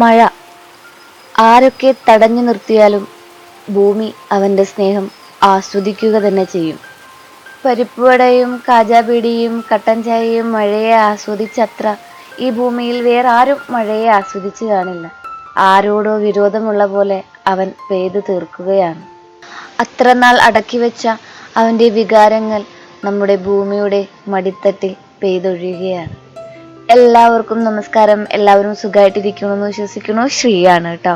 മഴ ആരൊക്കെ തടഞ്ഞു നിർത്തിയാലും ഭൂമി അവൻ്റെ സ്നേഹം ആസ്വദിക്കുക തന്നെ ചെയ്യും. പരിപ്പുവടയും കാജാബീഡിയും കട്ടൻ ചായയും മഴയെ ആസ്വദിച്ചത്ര ഈ ഭൂമിയിൽ വേറെ ആരും മഴയെ ആസ്വദിച്ചു കാണില്ല. ആരോടോ വിരോധമുള്ള പോലെ അവൻ പെയ്തു തീർക്കുകയാണ്. അത്ര നാൾ അടക്കി വെച്ച അവൻ്റെ വികാരങ്ങൾ നമ്മുടെ ഭൂമിയുടെ മടിത്തട്ടിൽ പെയ്തൊഴിയുകയാണ്. എല്ലാവർക്കും നമസ്കാരം. എല്ലാവരും സുഖമായിട്ടിരിക്കണമെന്ന് വിശ്വസിക്കുന്നു. ശ്രീയാണ് കേട്ടോ.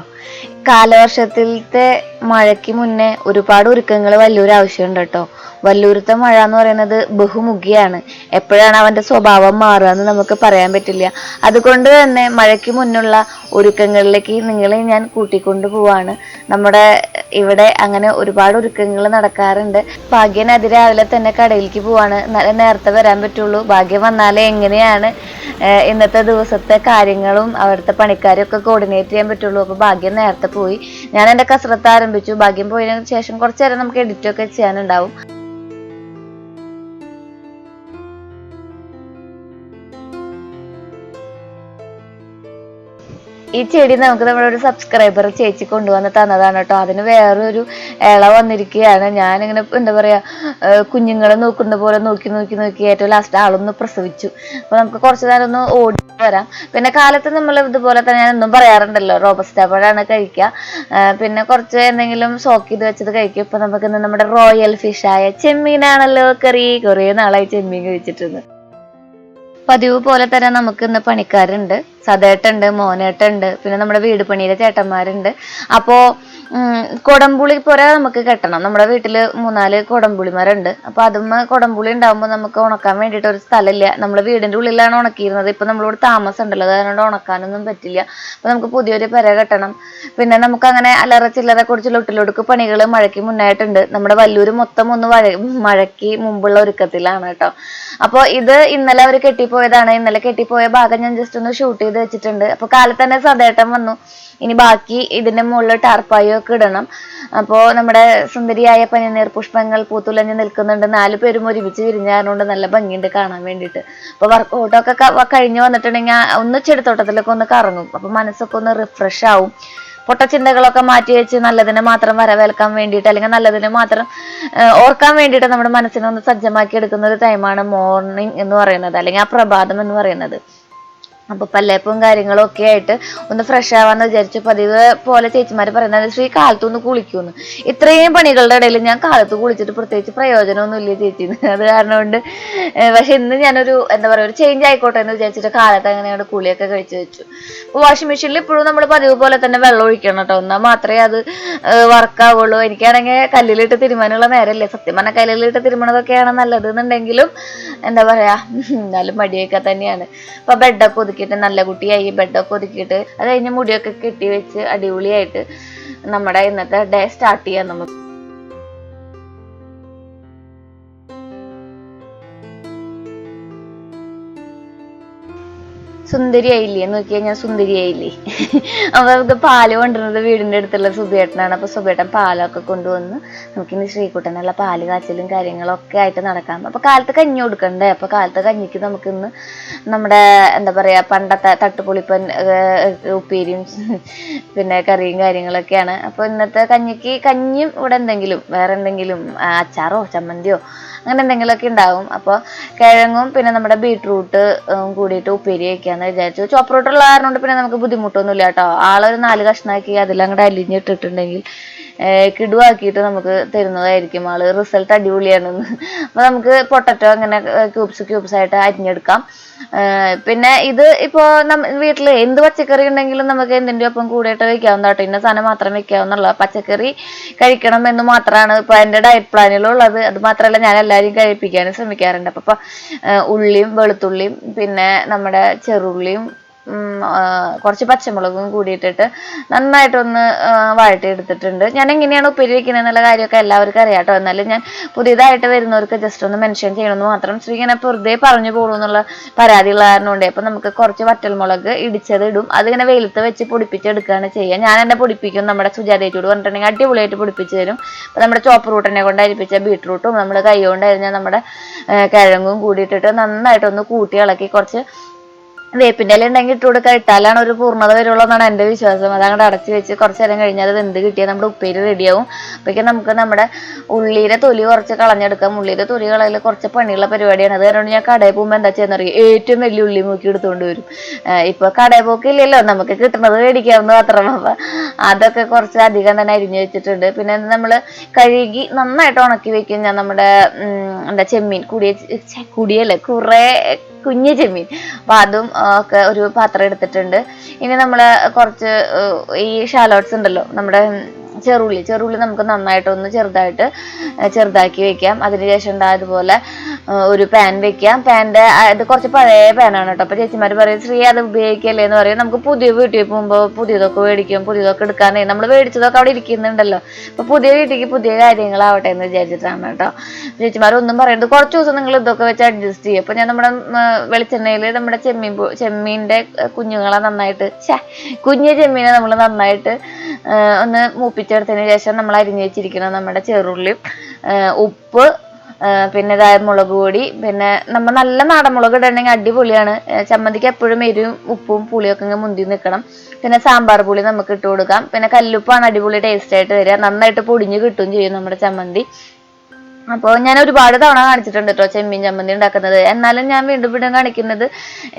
കാലവർഷത്തിലത്തെ മഴയ്ക്ക് മുന്നേ ഒരുപാട് ഒരുക്കങ്ങൾ വല്ലൂർ ആവശ്യമുണ്ട് കേട്ടോ. വല്ലൂരത്തെ മഴ എന്ന് പറയുന്നത് ബഹുമുഖിയാണ്. എപ്പോഴാണ് അവന്റെ സ്വഭാവം മാറുക എന്ന് നമുക്ക് പറയാൻ പറ്റില്ല. അതുകൊണ്ട് തന്നെ മഴയ്ക്ക് മുന്നുള്ള ഒരുക്കങ്ങളിലേക്ക് നിങ്ങളെ ഞാൻ കൂട്ടിക്കൊണ്ടു പോവാണ്. നമ്മുടെ ഇവിടെ അങ്ങനെ ഒരുപാട് ഒരുക്കങ്ങൾ നടക്കാറുണ്ട്. ഭാഗ്യൻ അതിരാവിലെ തന്നെ കടയിലേക്ക് പോവാണ്. നേരത്തെ വരാൻ പറ്റുള്ളൂ. ഭാഗ്യം വന്നാലേ എങ്ങനെയാണ് ഇന്നത്തെ ദിവസത്തെ കാര്യങ്ങളും അവിടുത്തെ പണിക്കാരും ഒക്കെ കോർഡിനേറ്റ് ചെയ്യാൻ പറ്റുള്ളൂ. അപ്പൊ ഭാഗ്യം നേരത്തെ പോയി. ഞാൻ എൻ്റെ കസരത്ത് ആരംഭിച്ചു. ഭാഗ്യം പോയതിനു ശേഷം കുറച്ചു നേരം നമുക്ക് എഡിറ്റ് ഒക്കെ ചെയ്യാനുണ്ടാവും. ഈ ചെടി നമുക്ക് നമ്മുടെ ഒരു സബ്സ്ക്രൈബർ ചേച്ചി കൊണ്ടുവന്ന് തന്നതാണ് കേട്ടോ. അതിന് വേറൊരു ഇള വന്നിരിക്കുകയാണ്. ഞാനിങ്ങനെ എന്താ പറയാ, കുഞ്ഞുങ്ങളെ നോക്കുന്ന പോലെ നോക്കി നോക്കി നോക്കി ഏറ്റവും ലാസ്റ്റ് ആളൊന്ന് പ്രസവിച്ചു. അപ്പൊ നമുക്ക് കുറച്ചു നേരം ഒന്ന് ഓടി വരാം. പിന്നെ കാലത്ത് നമ്മൾ ഇതുപോലെ തന്നെ ഞാൻ എന്നും പറയാറുണ്ടല്ലോ, റോബസ്റ്റ പഴമാണ് കഴിക്കുക. പിന്നെ കുറച്ച് എന്തെങ്കിലും സോക്ക് ചെയ്ത് വെച്ചത് കഴിക്കും. ഇപ്പൊ നമുക്ക് നമ്മുടെ റോയൽ ഫിഷായ ചെമ്മീനാണല്ലോ കറി. കുറേ നാളായി ചെമ്മീൻ കഴിച്ചിട്ടുണ്ട്. പതിവ് പോലെ തന്നെ നമുക്ക് ഇന്ന് പണിക്കാരുണ്ട്. സതേട്ടുണ്ട്, മോനേട്ടുണ്ട്, പിന്നെ നമ്മുടെ വീട് പണിയിലെ ചേട്ടന്മാരുണ്ട്. അപ്പോ കൊടംപുളി പോര നമുക്ക് കെട്ടണം. നമ്മുടെ വീട്ടില് 3-4 കൊടംപുളിമരമുണ്ട്. അപ്പൊ അതുമ്മ കൊടംപുളി ഉണ്ടാകുമ്പോൾ നമുക്ക് ഉണക്കാൻ വേണ്ടിയിട്ട് ഒരു സ്ഥലമില്ല. നമ്മുടെ വീടിന്റെ ഉള്ളിലാണ് ഉണക്കിയിരുന്നത്. ഇപ്പൊ നമ്മളോട് താമസം ഉണ്ടല്ലോ, അതുകൊണ്ട് ഉണക്കാനൊന്നും പറ്റില്ല. അപ്പൊ നമുക്ക് പുതിയൊരു പെര കെട്ടണം. പിന്നെ നമുക്ക് അങ്ങനെ അല്ലറ ചില്ലറ കുറച്ച് ലൊട്ടിലൊടുക്ക് പണികൾ മഴയ്ക്ക് മുന്നായിട്ടുണ്ട്. നമ്മുടെ വല്ലൂര് മൊത്തം ഒന്ന് മഴയ്ക്ക് മുമ്പുള്ള ഒരുക്കത്തിലാണ് കേട്ടോ. അപ്പൊ ഇത് ഇന്നലെ അവർ കെട്ടിപ്പോയതാണ്. ഇന്നലെ കെട്ടിപ്പോയ ഭാഗം ഞാൻ ജസ്റ്റ് ഒന്ന് ഷൂട്ട് ചെയ്ത് വെച്ചിട്ടുണ്ട്. അപ്പൊ കാലത്ത് തന്നെ സദേട്ടൻ വന്നു. ഇനി ബാക്കി ഇതിന്റെ മുകളിൽ ടാർപ്പായും ഒക്കെ ഇടണം. അപ്പോ നമ്മുടെ സുന്ദരിയായ പനിനീർ പുഷ്പങ്ങൾ പൂത്തുലഞ്ഞ് നിൽക്കുന്നുണ്ട്. 4 പേരും ഒരുമിച്ച് വിരിഞ്ഞാറുകൊണ്ട് നല്ല ഭംഗിയുണ്ട് കാണാൻ വേണ്ടിയിട്ട്. അപ്പൊ വർക്കൗട്ടൊക്കെ കഴിഞ്ഞ് വന്നിട്ടുണ്ടെങ്കിൽ ഒന്ന് ചെടിത്തോട്ടത്തിലൊക്കെ ഒന്ന് കറങ്ങും. അപ്പൊ മനസ്സൊക്കെ ഒന്ന് റിഫ്രഷ് ആവും. പൊട്ടച്ചിന്തകളൊക്കെ മാറ്റി വെച്ച് നല്ലതിനെ മാത്രം വരവേൽക്കാൻ വേണ്ടിയിട്ട്, അല്ലെങ്കിൽ നല്ലതിനെ മാത്രം ഓർക്കാൻ വേണ്ടിയിട്ട് നമ്മുടെ മനസ്സിനെ ഒന്ന് സജ്ജമാക്കി എടുക്കുന്ന ഒരു ടൈമാണ് മോർണിംഗ് എന്ന് പറയുന്നത്, അല്ലെങ്കിൽ ആ പ്രഭാതം എന്ന് പറയുന്നത്. അപ്പൊ പല്ലേപ്പും കാര്യങ്ങളും ഒക്കെ ആയിട്ട് ഒന്ന് ഫ്രഷ് ആവാന്ന് വിചാരിച്ചു. പതിവ് പോലെ ചേച്ചിമാര് പറയുന്നത് ശ്രീ കാലത്തൊന്ന് കുളിക്കൂന്ന്. ഇത്രയും പണികളുടെ ഇടയിൽ ഞാൻ കാലത്ത് കുളിച്ചിട്ട് പ്രത്യേകിച്ച് പ്രയോജനമൊന്നും ഇല്ല ചേച്ചിന്ന്. അത് കാരണം കൊണ്ട് പക്ഷെ ഇന്ന് ഞാനൊരു എന്താ പറയാ, ഒരു ചേഞ്ച് ആയിക്കോട്ടെ എന്ന് വിചാരിച്ചിട്ട് കാലത്ത് അങ്ങനെയാണ് കുളിയൊക്കെ കഴിച്ചു വെച്ചു. അപ്പൊ വാഷിംഗ് മെഷീനിൽ ഇപ്പോഴും നമ്മൾ പതിവ് പോലെ തന്നെ വെള്ളം ഒഴിക്കണം കേട്ടോ. എന്നാൽ മാത്രമേ അത് വർക്കാവുള്ളൂ. എനിക്കാണെങ്കിൽ കല്ലിലിട്ട് തിരുമാനുള്ള നേരമില്ലേ. സത്യം പറഞ്ഞാൽ കല്ലിലിട്ട് തിരുമണതൊക്കെയാണ് നല്ലത് എന്നുണ്ടെങ്കിലും എന്താ പറയാ, എന്നാലും മടിയൊക്കെ തന്നെയാണ്. അപ്പൊ ബെഡൊക്കെ ഒതുക്കിയിട്ട് നല്ല കുട്ടിയായി ബെഡൊക്കെ ഒതുക്കിയിട്ട് അത് കഴിഞ്ഞ് മുടിയൊക്കെ കെട്ടി വെച്ച് അടിപൊളിയായിട്ട് നമ്മുടെ ഇന്നത്തെ ഡേ സ്റ്റാർട്ട് ചെയ്യാം നമുക്ക്. സുന്ദരിയായില്ലേ നോക്കിയാൽ ഞാൻ സുന്ദരിയായില്ലേ. അപ്പൊ നമുക്ക് പാല് കൊണ്ടുവരുന്നത് വീടിന്റെ അടുത്തുള്ള സുബേട്ടനാണ്. അപ്പൊ സുബേട്ടൻ പാലൊക്കെ കൊണ്ടുവന്ന് നമുക്കിന്ന് ശ്രീകുട്ടനുള്ള പാല് കാച്ചലും കാര്യങ്ങളൊക്കെ ആയിട്ട് നടക്കാം. അപ്പൊ കാലത്ത് കഞ്ഞി കൊടുക്കണ്ടേ. അപ്പൊ കാലത്ത് കഞ്ഞിക്ക് നമുക്കിന്ന് നമ്മുടെ എന്താ പറയാ, പണ്ടത്തെ തട്ടുപൊളിപ്പൻ ഉപ്പേരിയും പിന്നെ കറിയും കാര്യങ്ങളൊക്കെയാണ്. അപ്പൊ ഇന്നത്തെ കഞ്ഞിയും ഇവിടെ എന്തെങ്കിലും വേറെ എന്തെങ്കിലും അച്ചാറോ ചമ്മന്തിയോ അങ്ങനെ എന്തെങ്കിലുമൊക്കെ ഉണ്ടാവും. അപ്പോൾ കിഴങ്ങും പിന്നെ നമ്മുടെ ബീട്രൂട്ട് കൂടിയിട്ട് ഉപ്പേരി വയ്ക്കാന്ന് വിചാരിച്ചു. ചോപ്പറൂട്ടുള്ള കാരണം കൊണ്ട് പിന്നെ നമുക്ക് ബുദ്ധിമുട്ടൊന്നുമില്ല കേട്ടോ. ആളൊരു 4 കഷ്ണാക്കി അതിലങ്ങോട്ട് അലിഞ്ഞിട്ടിട്ടുണ്ടെങ്കിൽ കിടുവാക്കിയിട്ട് നമുക്ക് തരുന്നതായിരിക്കും. ആള് റിസൾട്ട് അടിപൊളിയാണെന്ന്. അപ്പൊ നമുക്ക് പൊട്ടറ്റോ അങ്ങനെ ക്യൂബ്സ് ആയിട്ട് അരിഞ്ഞെടുക്കാം. പിന്നെ ഇത് ഇപ്പോ വീട്ടില് എന്ത് പച്ചക്കറി ഉണ്ടെങ്കിലും നമുക്ക് എന്തിന്റെ ഒപ്പം കൂടിയിട്ട് വെക്കാവുന്ന കേട്ടോ. ഇന്ന സാധനം മാത്രം വെക്കാവുന്നുള്ള. പച്ചക്കറി കഴിക്കണം എന്ന് മാത്രമാണ് ഇപ്പൊ എന്റെ ഡയറ്റ് പ്ലാനിലുള്ളത്. അത് മാത്രമല്ല ഞാൻ എല്ലാവരും കഴിപ്പിക്കാനും ശ്രമിക്കാറുണ്ട്. അപ്പൊ ഉള്ളിയും വെളുത്തുള്ളിയും പിന്നെ നമ്മുടെ ചെറുള്ളിയും കുറച്ച് പച്ചമുളകും കൂടിയിട്ടിട്ട് നന്നായിട്ടൊന്ന് വഴറ്റി എടുത്തിട്ടുണ്ട്. ഞാൻ എങ്ങനെയാണ് ഉപ്പേരി വെക്കുന്നത് എന്നുള്ള കാര്യമൊക്കെ എല്ലാവർക്കും അറിയാം കേട്ടോ. എന്നാലും ഞാൻ പുതിയതായിട്ട് വരുന്നവർക്ക് ജസ്റ്റ് ഒന്ന് മെൻഷൻ ചെയ്യണമെന്ന് മാത്രം. ശ്രീ ഇങ്ങനെ വെറുതെ പറഞ്ഞു പോകുന്നുള്ള പരാതിയുള്ള കാരണം കൊണ്ട് അപ്പൊ നമുക്ക് കുറച്ച് വറ്റൽമുളക് ഇടിച്ചത് ഇടും. അതിങ്ങനെ വെയിലത്ത് വെച്ച് പൊടിപ്പിച്ചെടുക്കുകയാണ് ചെയ്യുക. ഞാൻ എന്നെ പൊടിപ്പിക്കും. നമ്മുടെ സുജാതയോട് പറഞ്ഞിട്ടുണ്ടെങ്കിൽ അടിപൊളിയായിട്ട് പൊടിപ്പിച്ച് തരും. അപ്പൊ നമ്മുടെ ചോപ്പ് റൂട്ടിനെ കൊണ്ട് അരിപ്പിച്ച ബീട്രൂട്ടും നമ്മൾ കൈ കൊണ്ട് അരിഞ്ഞ നമ്മുടെ കിഴങ്ങും കൂടിയിട്ടിട്ട് നന്നായിട്ടൊന്ന് കൂട്ടി ഇളക്കി കുറച്ച് വേപ്പിൻ്റെ ഇല ഉണ്ടെങ്കിൽ ഇട്ട് കൊടുക്കുക. ഇട്ടാലാണ് ഒരു പൂർണ്ണത വരുള്ളൂ എന്നാണ് എൻ്റെ വിശ്വാസം. അതങ്ങോട്ട് അടച്ച് വെച്ച് കുറച്ച് നേരം കഴിഞ്ഞാൽ അത് വെന്ത് കിട്ടിയാൽ നമ്മുടെ ഉപ്പേരി റെഡിയാവും. അപ്പോഴേക്കും നമുക്ക് നമ്മുടെ ഉള്ളിയുടെ തൊലി കുറച്ച് കളഞ്ഞെടുക്കാം. ഉള്ളിയുടെ തൊലി കളയിൽ കുറച്ച് പണിയുള്ള പരിപാടിയാണ്. അത് കാരണം ഞാൻ കടയിൽ പോകുമ്പോൾ എന്താ ചെയ്യുന്നറിയാം, ഏറ്റവും വലിയ ഉള്ളി നോക്കി എടുത്തുകൊണ്ട് വരും. ഇപ്പോൾ കടയിൽ പോക്കില്ലല്ലോ, നമുക്ക് കിട്ടുന്നത് മേടിക്കാവുന്ന മാത്രം. അപ്പം അതൊക്കെ കുറച്ച് അധികം തന്നെ അരിഞ്ഞ് വെച്ചിട്ടുണ്ട്. പിന്നെ നമ്മൾ കഴുകി നന്നായിട്ട് ഉണക്കി വെക്കും ഞാൻ നമ്മുടെ എന്താ ചെമ്മീൻ കുടിയല്ലേ കുറേ കുഞ്ഞു ചെമ്മീൻ. അപ്പം അതും ഒക്കെ ഒരു പാത്രം എടുത്തിട്ടുണ്ട്. ഇനി നമ്മൾ കുറച്ച് ഈ ഷാലോട്ട്സ് ഉണ്ടല്ലോ, നമ്മുടെ ചെറുള്ളി നമുക്ക് നന്നായിട്ടൊന്ന് ചെറുതാക്കി വെക്കാം. അതിനുശേഷം അതുപോലെ ഒരു പാൻ വെക്കാം. പാൻ്റെ ഇത് കുറച്ച് പഴയ പാനാണ് കേട്ടോ. അപ്പോൾ ചേച്ചിമാർ പറയും ശ്രീ അത് ഉപയോഗിക്കല്ലേ എന്ന് പറയും. നമുക്ക് പുതിയ വീട്ടിൽ പോകുമ്പോൾ പുതിയതൊക്കെ മേടിക്കും, പുതിയതൊക്കെ എടുക്കാനേ നമ്മൾ മേടിച്ചതൊക്കെ അവിടെ ഇരിക്കുന്നുണ്ടല്ലോ. അപ്പോൾ പുതിയ വീട്ടിലേക്ക് പുതിയ കാര്യങ്ങളാവട്ടെ എന്ന് വിചാരിച്ചിട്ടാണ് കേട്ടോ. ചേച്ചിമാർ ഒന്നും പറയുന്നത് കുറച്ച് ദിവസം നിങ്ങൾ ഇതൊക്കെ വെച്ച് അഡ്ജസ്റ്റ് ചെയ്യും. അപ്പോൾ ഞാൻ നമ്മുടെ വെളിച്ചെണ്ണയിൽ നമ്മുടെ ചെമ്മീൻ്റെ കുഞ്ഞുങ്ങളെ നന്നായിട്ട് കുഞ്ഞു ചെമ്മീനെ നമ്മൾ നന്നായിട്ട് ഒന്ന് മൂപ്പിച്ചെടുത്തതിന് ശേഷം നമ്മൾ അരിഞ്ഞു വെച്ചിരിക്കണം നമ്മുടെ ചെറുള്ളിയും ഉപ്പ്, പിന്നെ മുളക് പൊടി, പിന്നെ നമ്മൾ നല്ല നാടൻ മുളക് ഇടണമെങ്കിൽ അടിപൊളിയാണ്. ചമ്മന്തിക്ക് എപ്പോഴും എരിവും ഉപ്പും പുളിയൊക്കെ ഇങ്ങനെ മുന്തി നിൽക്കണം. പിന്നെ സാമ്പാർ പുളി നമുക്ക് ഇട്ട് കൊടുക്കാം. പിന്നെ കല്ലുപ്പാണ് അടിപൊളി ടേസ്റ്റ് ആയിട്ട് വരിക. നന്നായിട്ട് പൊടിഞ്ഞ് കിട്ടുകയും ചെയ്യും നമ്മുടെ ചമ്മന്തി. അപ്പോൾ ഞാൻ ഒരുപാട് തവണ കാണിച്ചിട്ടുണ്ട് കേട്ടോ ചെമ്മീൻ ചമ്മന്തി ഉണ്ടാക്കുന്നത്. എന്നാലും ഞാൻ വീണ്ടും കാണിക്കുന്നത്,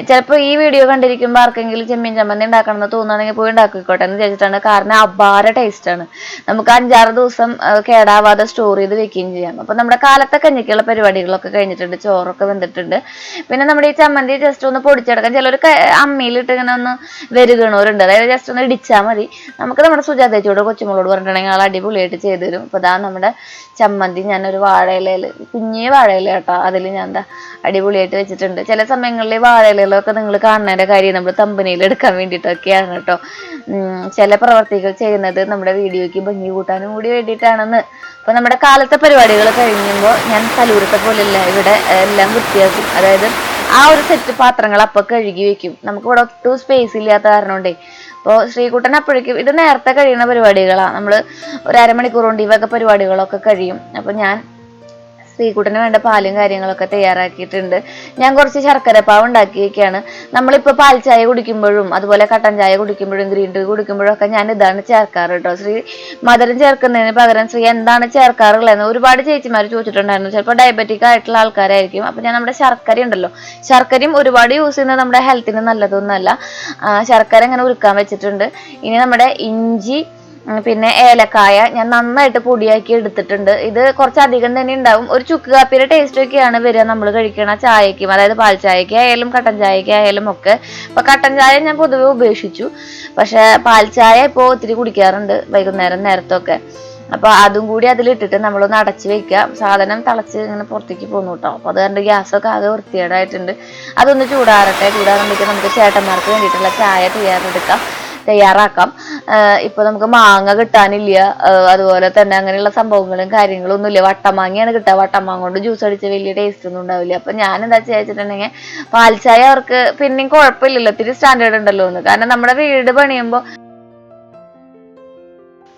ചിലപ്പോൾ ഈ വീഡിയോ കണ്ടിരിക്കുമ്പോൾ ആർക്കെങ്കിലും ചെമ്മീൻ ചമ്മന്തി ഉണ്ടാക്കണം എന്ന് തോന്നുകയാണെങ്കിൽ പോയി ഉണ്ടാക്കിക്കോട്ടെ എന്ന് വിചാരിച്ചിട്ടാണ്. കാരണം അപാര ടേസ്റ്റാണ്. നമുക്ക് 5-6 ദിവസം കേടാവാതെ സ്റ്റോർ ചെയ്ത് വെക്കുകയും ചെയ്യാം. അപ്പോൾ നമ്മുടെ കാലത്തെ കഞ്ഞിക്കുള്ള പരിപാടികളൊക്കെ കഴിഞ്ഞിട്ടുണ്ട്, ചോറൊക്കെ വെന്തിട്ടുണ്ട്. പിന്നെ നമ്മുടെ ഈ ചമ്മന്തി ജസ്റ്റ് ഒന്ന് പൊടിച്ചെടുക്കാം. ചിലർ അമ്മിയിലിട്ട് ഇങ്ങനെ ഒന്ന് വരുകണവരുണ്ട്, അതായത് ജസ്റ്റ് ഒന്ന് ഇടിച്ചാൽ മതി. നമുക്ക് നമ്മുടെ സുജാതയോട് കൊച്ചുമോളോട് പറഞ്ഞിട്ടുണ്ടെങ്കിൽ ആൾ അടിപൊളിയായിട്ട് ചെയ്തു തരും. അപ്പോൾ ഇതാ നമ്മുടെ ചമ്മന്തി ഞാനൊരു വാഴയിലയിൽ, കുഞ്ഞേ വാഴയില കേട്ടോ, അതിൽ ഞാൻ എന്താ അടിപൊളിയായിട്ട് വെച്ചിട്ടുണ്ട്. ചില സമയങ്ങളിൽ വാഴയിലകളൊക്കെ നിങ്ങൾ കാണുന്നതിൻ്റെ കാര്യം നമ്മൾ തമ്പനയിൽ എടുക്കാൻ വേണ്ടിയിട്ടൊക്കെയാണ് കേട്ടോ. ചില പ്രവർത്തികൾ ചെയ്യുന്നത് നമ്മുടെ വീഡിയോയ്ക്ക് ഭംഗി കൂട്ടാനും കൂടി വേണ്ടിയിട്ടാണെന്ന്. അപ്പോൾ നമ്മുടെ കാലത്തെ പരിപാടികൾ കഴിയുമ്പോൾ ഞാൻ കലൂരത്തെ പോലെയല്ല, ഇവിടെ എല്ലാം വൃത്തിയാക്കും. അതായത് ആ ഒരു സെറ്റ് പാത്രങ്ങൾ അപ്പം കഴുകി വെക്കും. നമുക്കിവിടെ ഒട്ടും സ്പേസ് ഇല്ലാത്ത കാരണം കൊണ്ടേ. അപ്പോൾ ശ്രീകുട്ടൻ അപ്പോഴേക്കും ഇത് നേരത്തെ കഴിയുന്ന പരിപാടികളാണ്. നമ്മൾ ഒരു അരമണിക്കൂർ കൊണ്ട് ഇവയൊക്കെ പരിപാടികളൊക്കെ കഴിയും. അപ്പോൾ ഞാൻ ശ്രീകുട്ടന് വേണ്ട പാലും കാര്യങ്ങളൊക്കെ തയ്യാറാക്കിയിട്ടുണ്ട്. ഞാൻ കുറച്ച് ശർക്കരപ്പാവ് ഉണ്ടാക്കി വയ്ക്കുകയാണ്. നമ്മളിപ്പോൾ പാൽ ചായ കുടിക്കുമ്പോഴും അതുപോലെ കട്ടൻ ചായ കുടിക്കുമ്പോഴും ഗ്രീൻ ടീ കുടിക്കുമ്പോഴും ഒക്കെ ഞാൻ ഇതാണ് ചേർക്കാറ് കേട്ടോ. ശ്രീ മധുരം ചേർക്കുന്നതിന് പകരം ശ്രീ എന്താണ് ചേർക്കാറുള്ളതെന്ന് ഒരുപാട് ചേച്ചിമാർ ചോദിച്ചിട്ടുണ്ടായിരുന്നു. ചിലപ്പോൾ ഡയബറ്റിക് ആയിട്ടുള്ള ആൾക്കാരായിരിക്കും. അപ്പോൾ ഞാൻ നമ്മുടെ ശർക്കര ഉണ്ടല്ലോ, ശർക്കരയും ഒരുപാട് യൂസ് ചെയ്യുന്നത് നമ്മുടെ ഹെൽത്തിന് നല്ലതൊന്നുമല്ല. ശർക്കര ഇങ്ങനെ ഉരുക്കാൻ വെച്ചിട്ടുണ്ട്. ഇനി നമ്മുടെ ഇഞ്ചി, പിന്നെ ഏലക്കായ ഞാൻ നന്നായിട്ട് പൊടിയാക്കി എടുത്തിട്ടുണ്ട്. ഇത് കുറച്ചധികം തന്നെ ഉണ്ടാവും. ഒരു ചുക്ക് കാപ്പിയുടെ ടേസ്റ്റ് ഒക്കെയാണ് വരിക നമ്മൾ കഴിക്കണ ചായക്കും, അതായത് പാൽ ചായക്ക് ആയാലും കട്ടൻ ചായക്ക് ആയാലും ഒക്കെ. അപ്പൊ കട്ടൻ ചായ ഞാൻ പൊതുവെ ഉപേക്ഷിച്ചു. പക്ഷെ പാൽ ചായ ഇപ്പോൾ ഒത്തിരി കുടിക്കാറുണ്ട് വൈകുന്നേരം നേരത്തൊക്കെ. അപ്പൊ അതും കൂടി അതിലിട്ടിട്ട് നമ്മളൊന്ന് അടച്ചു വെക്കുക. സാധനം തിളച്ച് ഇങ്ങനെ പുറത്തേക്ക് പോന്നു കേട്ടോ. അപ്പൊ അത് കണ്ട് ഗ്യാസൊക്കെ ആകെ വൃത്തികേടായിട്ടുണ്ട്. അതൊന്ന് ചൂടാറുമ്പോഴേക്കും നമുക്ക് ചേട്ടന്മാർക്ക് വേണ്ടിയിട്ടുള്ള ചായ തയ്യാറാക്കാം. ഇപ്പൊ നമുക്ക് മാങ്ങ കിട്ടാനില്ല, അതുപോലെ തന്നെ അങ്ങനെയുള്ള സംഭവങ്ങളും കാര്യങ്ങളും ഒന്നുമില്ല. വട്ടമാങ്ങയാണ് കിട്ടുക. വട്ടമാങ്ങ കൊണ്ട് ജ്യൂസ് അടിച്ച് വലിയ ടേസ്റ്റ് ഒന്നും ഉണ്ടാവില്ല. അപ്പൊ ഞാൻ എന്താ വെച്ചിട്ടുണ്ടെങ്കിൽ പാൽ ചായ അവർക്ക് പിന്നെയും കുഴപ്പമില്ലല്ലോ, ഇത്തിരി സ്റ്റാൻഡേർഡ് ഉണ്ടല്ലോ എന്ന്. കാരണം നമ്മുടെ വീട് പണിയുമ്പോൾ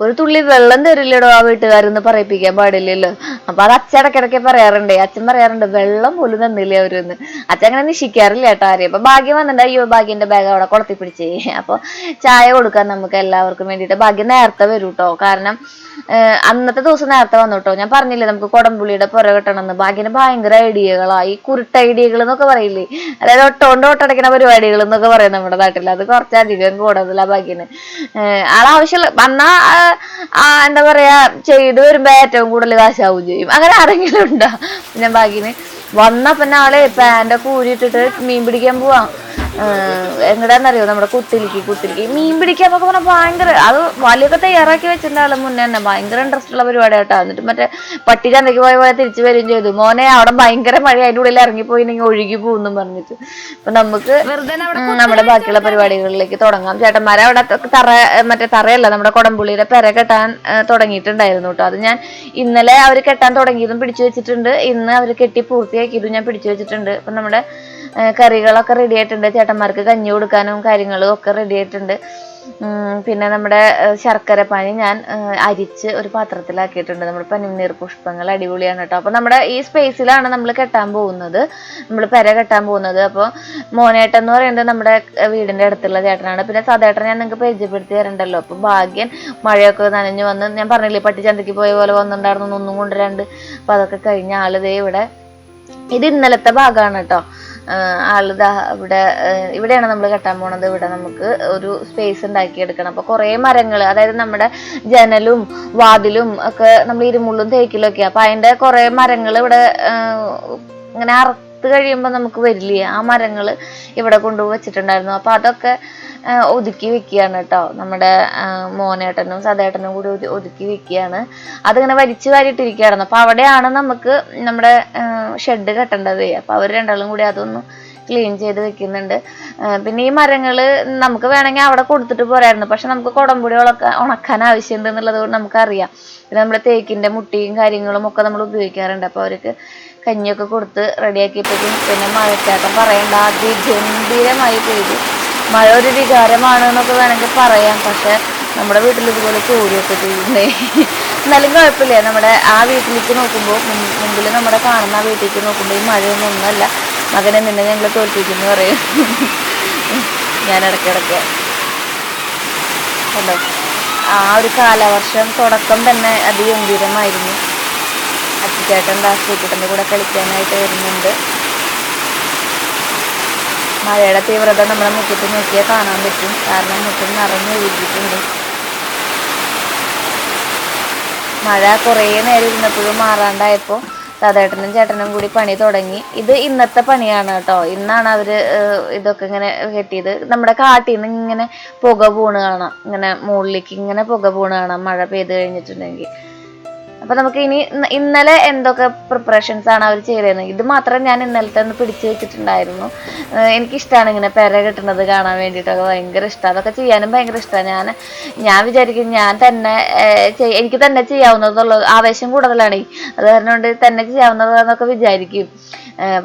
ഒരു തുള്ളി വെള്ളം തരില്ലടോ ആ വീട്ടുകാരെന്ന് പറയിപ്പിക്കാൻ പാടില്ലല്ലോ. അപ്പൊ അത് അച്ഛൻ ഇടയ്ക്കിടയ്ക്ക് പറയാറുണ്ട്. അച്ഛൻ പറയാറുണ്ട് വെള്ളം പോലും തന്നില്ല അവരൊന്ന്. അച്ഛൻ അങ്ങനെ നിശ്ചയിക്കാറില്ല കേട്ടോ ആരെയും. അപ്പൊ ഭാഗ്യം വന്നിട്ട് അയ്യോ ഭാഗ്യന്റെ ബാഗ് അവിടെ കുളത്തി പിടിച്ചേ. അപ്പൊ ചായ കൊടുക്കാൻ നമുക്ക് എല്ലാവർക്കും വേണ്ടിയിട്ട് ഭാഗ്യം നേരത്തെ വരും കേട്ടോ. കാരണം അന്നത്തെ ദിവസം നേരത്തെ വന്നു കേട്ടോ. ഞാൻ പറഞ്ഞില്ലേ നമുക്ക് കൊടംപുളിയുടെ പുര കെട്ടണമെന്ന്. ഭാഗ്യന് ഭയങ്കര ഐഡിയകളായി, കുരുട്ട ഐഡിയകൾ എന്നൊക്കെ പറയില്ലേ, അതായത് ഒട്ടടയ്ക്കുന്ന പരിപാടികൾ എന്നൊക്കെ പറയും നമ്മുടെ നാട്ടിൽ. അത് കുറച്ചധികം കൂടുതലാ ഭാഗ്യന്. ആളാവശ്യമുള്ള വന്നാ എന്താ പറയാ ചെയ്ത് വരുമ്പോ ഏറ്റവും കൂടുതൽ കാശാവും ചെയ്യും. അങ്ങനെ ആരെങ്കിലും ഉണ്ടോ? പിന്നെ ഭാഗ്യന് വന്ന പിന്നെ ആളെ പാൻ്റൊക്കെ ഊരിയിട്ടിട്ട് മീൻ പിടിക്കാൻ പോവാം. എങ്ങടാന്നറിയോ, നമ്മുടെ കുത്തിലിക്ക് മീൻ പിടിക്കാന്നൊക്കെ പറഞ്ഞാൽ ഭയങ്കര, അത് വലിയൊക്കെ തയ്യാറാക്കി വെച്ചിട്ടുണ്ടാവില്ല മുന്നേ തന്നെ. ഭയങ്കര ഇൻട്രസ്റ്റ് ഉള്ള പരിപാടി കേട്ടോ. എന്നിട്ട് മറ്റേ പട്ടി ചന്തയ്ക്ക് പോയ പോലെ തിരിച്ചു വരികയും ചെയ്തു. മോനെ അവിടെ ഭയങ്കര മഴ, അതിൻ്റെ ഉള്ളിൽ ഇറങ്ങിപ്പോയില്ലെങ്കിൽ ഒഴുകി പോകുന്നു പറഞ്ഞിട്ട്. അപ്പൊ നമുക്ക് നമ്മുടെ ബാക്കിയുള്ള പരിപാടികളിലേക്ക് തുടങ്ങാം. ചേട്ടന്മാരെ അവിടെ തറയല്ല, നമ്മുടെ കൊടംപുള്ളിയുടെ പെര കെട്ടാൻ തുടങ്ങിയിട്ടുണ്ടായിരുന്നു കേട്ടോ. അത് ഞാൻ ഇന്നലെ അവർ കെട്ടാൻ തുടങ്ങിയതും പിടിച്ചു വെച്ചിട്ടുണ്ട്. ഇന്ന് അവർ കെട്ടി പൂർത്തിയാക്കിയതും ഞാൻ പിടിച്ചു വെച്ചിട്ടുണ്ട്. അപ്പൊ നമ്മുടെ കറികളൊക്കെ റെഡി ആയിട്ടുണ്ട്. ചേട്ടന്മാർക്ക് കഞ്ഞി കൊടുക്കാനും കാര്യങ്ങളും ഒക്കെ റെഡി ആയിട്ടുണ്ട്. പിന്നെ നമ്മുടെ ശർക്കര പാനി ഞാൻ അരിച്ച് ഒരു പാത്രത്തിലാക്കിയിട്ടുണ്ട്. നമ്മുടെ പനിനീർ പുഷ്പങ്ങൾ അടിപൊളിയാണ് കേട്ടോ. അപ്പോൾ നമ്മുടെ ഈ സ്പേസിലാണ് നമ്മൾ കെട്ടാൻ പോകുന്നത്, നമ്മൾ പെര കെട്ടാൻ പോകുന്നത്. അപ്പോൾ മോനേട്ടൻ എന്ന് പറയുന്നത് നമ്മുടെ വീടിൻ്റെ അടുത്തുള്ള ചേട്ടനാണ്. പിന്നെ സദേട്ടൻ ഞാൻ നിങ്ങൾക്ക് പരിചയപ്പെടുത്തി തരണ്ടല്ലോ. അപ്പോൾ ഭാഗ്യൻ മഴയൊക്കെ നനഞ്ഞു വന്ന്, ഞാൻ പറഞ്ഞില്ലേ പട്ടിച്ചന്തയ്ക്ക് പോയ പോലെ വന്നിട്ടുണ്ടായിരുന്നു, ഒന്നും കൊണ്ടുവരാണ്ട്. അപ്പോൾ അതൊക്കെ കഴിഞ്ഞ ആളിതേ ഇവിടെ. ഇത് ഇന്നലത്തെ ഭാഗമാണ് കേട്ടോ. ആളിതാ ഇവിടെയാണ് നമ്മൾ കെട്ടാൻ പോണത്. ഇവിടെ നമുക്ക് ഒരു സ്പേസ് ഉണ്ടാക്കിയെടുക്കണം. അപ്പോൾ കുറേ മരങ്ങൾ, അതായത് നമ്മുടെ ജനലും വാതിലും ഒക്കെ നമ്മൾ ഇരുമുള്ളും തേക്കിലൊക്കെ, അപ്പോൾ അതിൻ്റെ കുറേ മരങ്ങൾ ഇവിടെ ഇങ്ങനെ അറുത്ത് കഴിയുമ്പോൾ നമുക്ക് വരില്ലേ, ആ മരങ്ങൾ ഇവിടെ കൊണ്ടുപോയി വെച്ചിട്ടുണ്ടായിരുന്നു. അപ്പോൾ അതൊക്കെ ഒതുക്കി വെക്കുകയാണ് കേട്ടോ. നമ്മുടെ മോനേട്ടനും സദേട്ടനും കൂടി ഒതുക്കി വെക്കുകയാണ്. അതിങ്ങനെ വലിച്ചു വാരിയിട്ടിരിക്കുകയായിരുന്നു. അപ്പോൾ അവിടെയാണ് നമുക്ക് നമ്മുടെ ഷെഡ് കെട്ടേണ്ടത്. അപ്പോൾ അവർ രണ്ടാളും കൂടി അതൊന്ന് ക്ലീൻ ചെയ്ത് വെക്കുന്നുണ്ട്. പിന്നെ ഈ മരങ്ങൾ നമുക്ക് വേണമെങ്കിൽ അവിടെ കൊടുത്തിട്ട് പോരായിരുന്നു, പക്ഷെ നമുക്ക് കുടംപുടി ഉണക്കാൻ ആവശ്യമുണ്ട് എന്നുള്ളത് കൊണ്ട് നമുക്കറിയാം. പിന്നെ നമ്മുടെ തേക്കിൻ്റെ മുട്ടിയും കാര്യങ്ങളും ഒക്കെ നമ്മൾ ഉപയോഗിക്കാറുണ്ട്. അപ്പോൾ അവർക്ക് കഞ്ഞിയൊക്കെ കൊടുത്ത് റെഡിയാക്കിയപ്പോഴും പിന്നെ മഴച്ചാട്ടം പറയേണ്ട, അതിഗംഭീരമായി പെയ്തു. മഴ ഒരു വികാരമാണ് എന്നൊക്കെ വേണമെങ്കിൽ പറയാം. പക്ഷെ നമ്മുടെ വീട്ടിൽ ഇതുപോലെ ചോരിയൊക്കെ ചെയ്യുന്നേ, എന്നാലും കുഴപ്പമില്ല. നമ്മുടെ ആ വീട്ടിലേക്ക് നോക്കുമ്പോൾ, മുമ്പിൽ നമ്മുടെ കാണുന്ന ആ വീട്ടിലേക്ക് നോക്കുമ്പോൾ ഈ മഴയൊന്നും ഒന്നുമല്ല. മകനെ നിന്നെ ഞങ്ങൾ തോൽപ്പിക്കുന്നു പറയും ഞാൻ ഇടയ്ക്കിടയ്ക്ക്. ഹലോ, ആ ഒരു കാലവർഷം തുടക്കം തന്നെ അതിഗംഭീരമായിരുന്നു. അച്ഛച്ചേട്ടൻ ദാസൂക്കുട്ടൻ്റെ കൂടെ കളിക്കാനായിട്ട് വരുന്നുണ്ട്. മഴയുടെ തീവ്രത നമ്മളെ മുറ്റത്ത് നോക്കിയാൽ കാണാൻ പറ്റും, കാരണം മുറ്റം നിറഞ്ഞൊഴുകിയിട്ടുണ്ട്. മഴ കുറേ നേരം ഇരുന്നപ്പോഴും മാറാണ്ടായപ്പോൾ സദേട്ടനും ചേട്ടനും കൂടി പണി തുടങ്ങി. ഇത് ഇന്നത്തെ പണിയാണ് കേട്ടോ. ഇന്നാണ് അവർ ഇതൊക്കെ ഇങ്ങനെ കെട്ടിയത്. നമ്മുടെ കാട്ടിൽ നിന്ന് ഇങ്ങനെ പുക പൂണ് കാണാം, ഇങ്ങനെ മുകളിലേക്ക് ഇങ്ങനെ പുക പൂണ് കാണാം മഴ പെയ്ത് കഴിഞ്ഞിട്ടുണ്ടെങ്കിൽ. അപ്പൊ നമുക്ക് ഇനി ഇന്നലെ എന്തൊക്കെ പ്രിപ്പറേഷൻസ് ആണ് അവർ ചെയ്തത്, ഇത് മാത്രം ഞാൻ ഇന്നലത്തെ ഒന്ന് പിടിച്ചു വെച്ചിട്ടുണ്ടായിരുന്നു. എനിക്കിഷ്ടമാണ് ഇങ്ങനെ പെര കെട്ടുന്നത് കാണാൻ വേണ്ടിയിട്ടൊക്കെ, ഭയങ്കര ഇഷ്ടമാണ്. അതൊക്കെ ചെയ്യാനും ഭയങ്കര ഇഷ്ടമാണ്. ഞാൻ വിചാരിക്കും ഞാൻ തന്നെ എനിക്ക് തന്നെ ചെയ്യാവുന്നതുള്ള ആവേശം കൂടുതലാണ്. അത് കാരണം കൊണ്ട് തന്നെ ചെയ്യാവുന്നതെന്നൊക്കെ വിചാരിക്കും.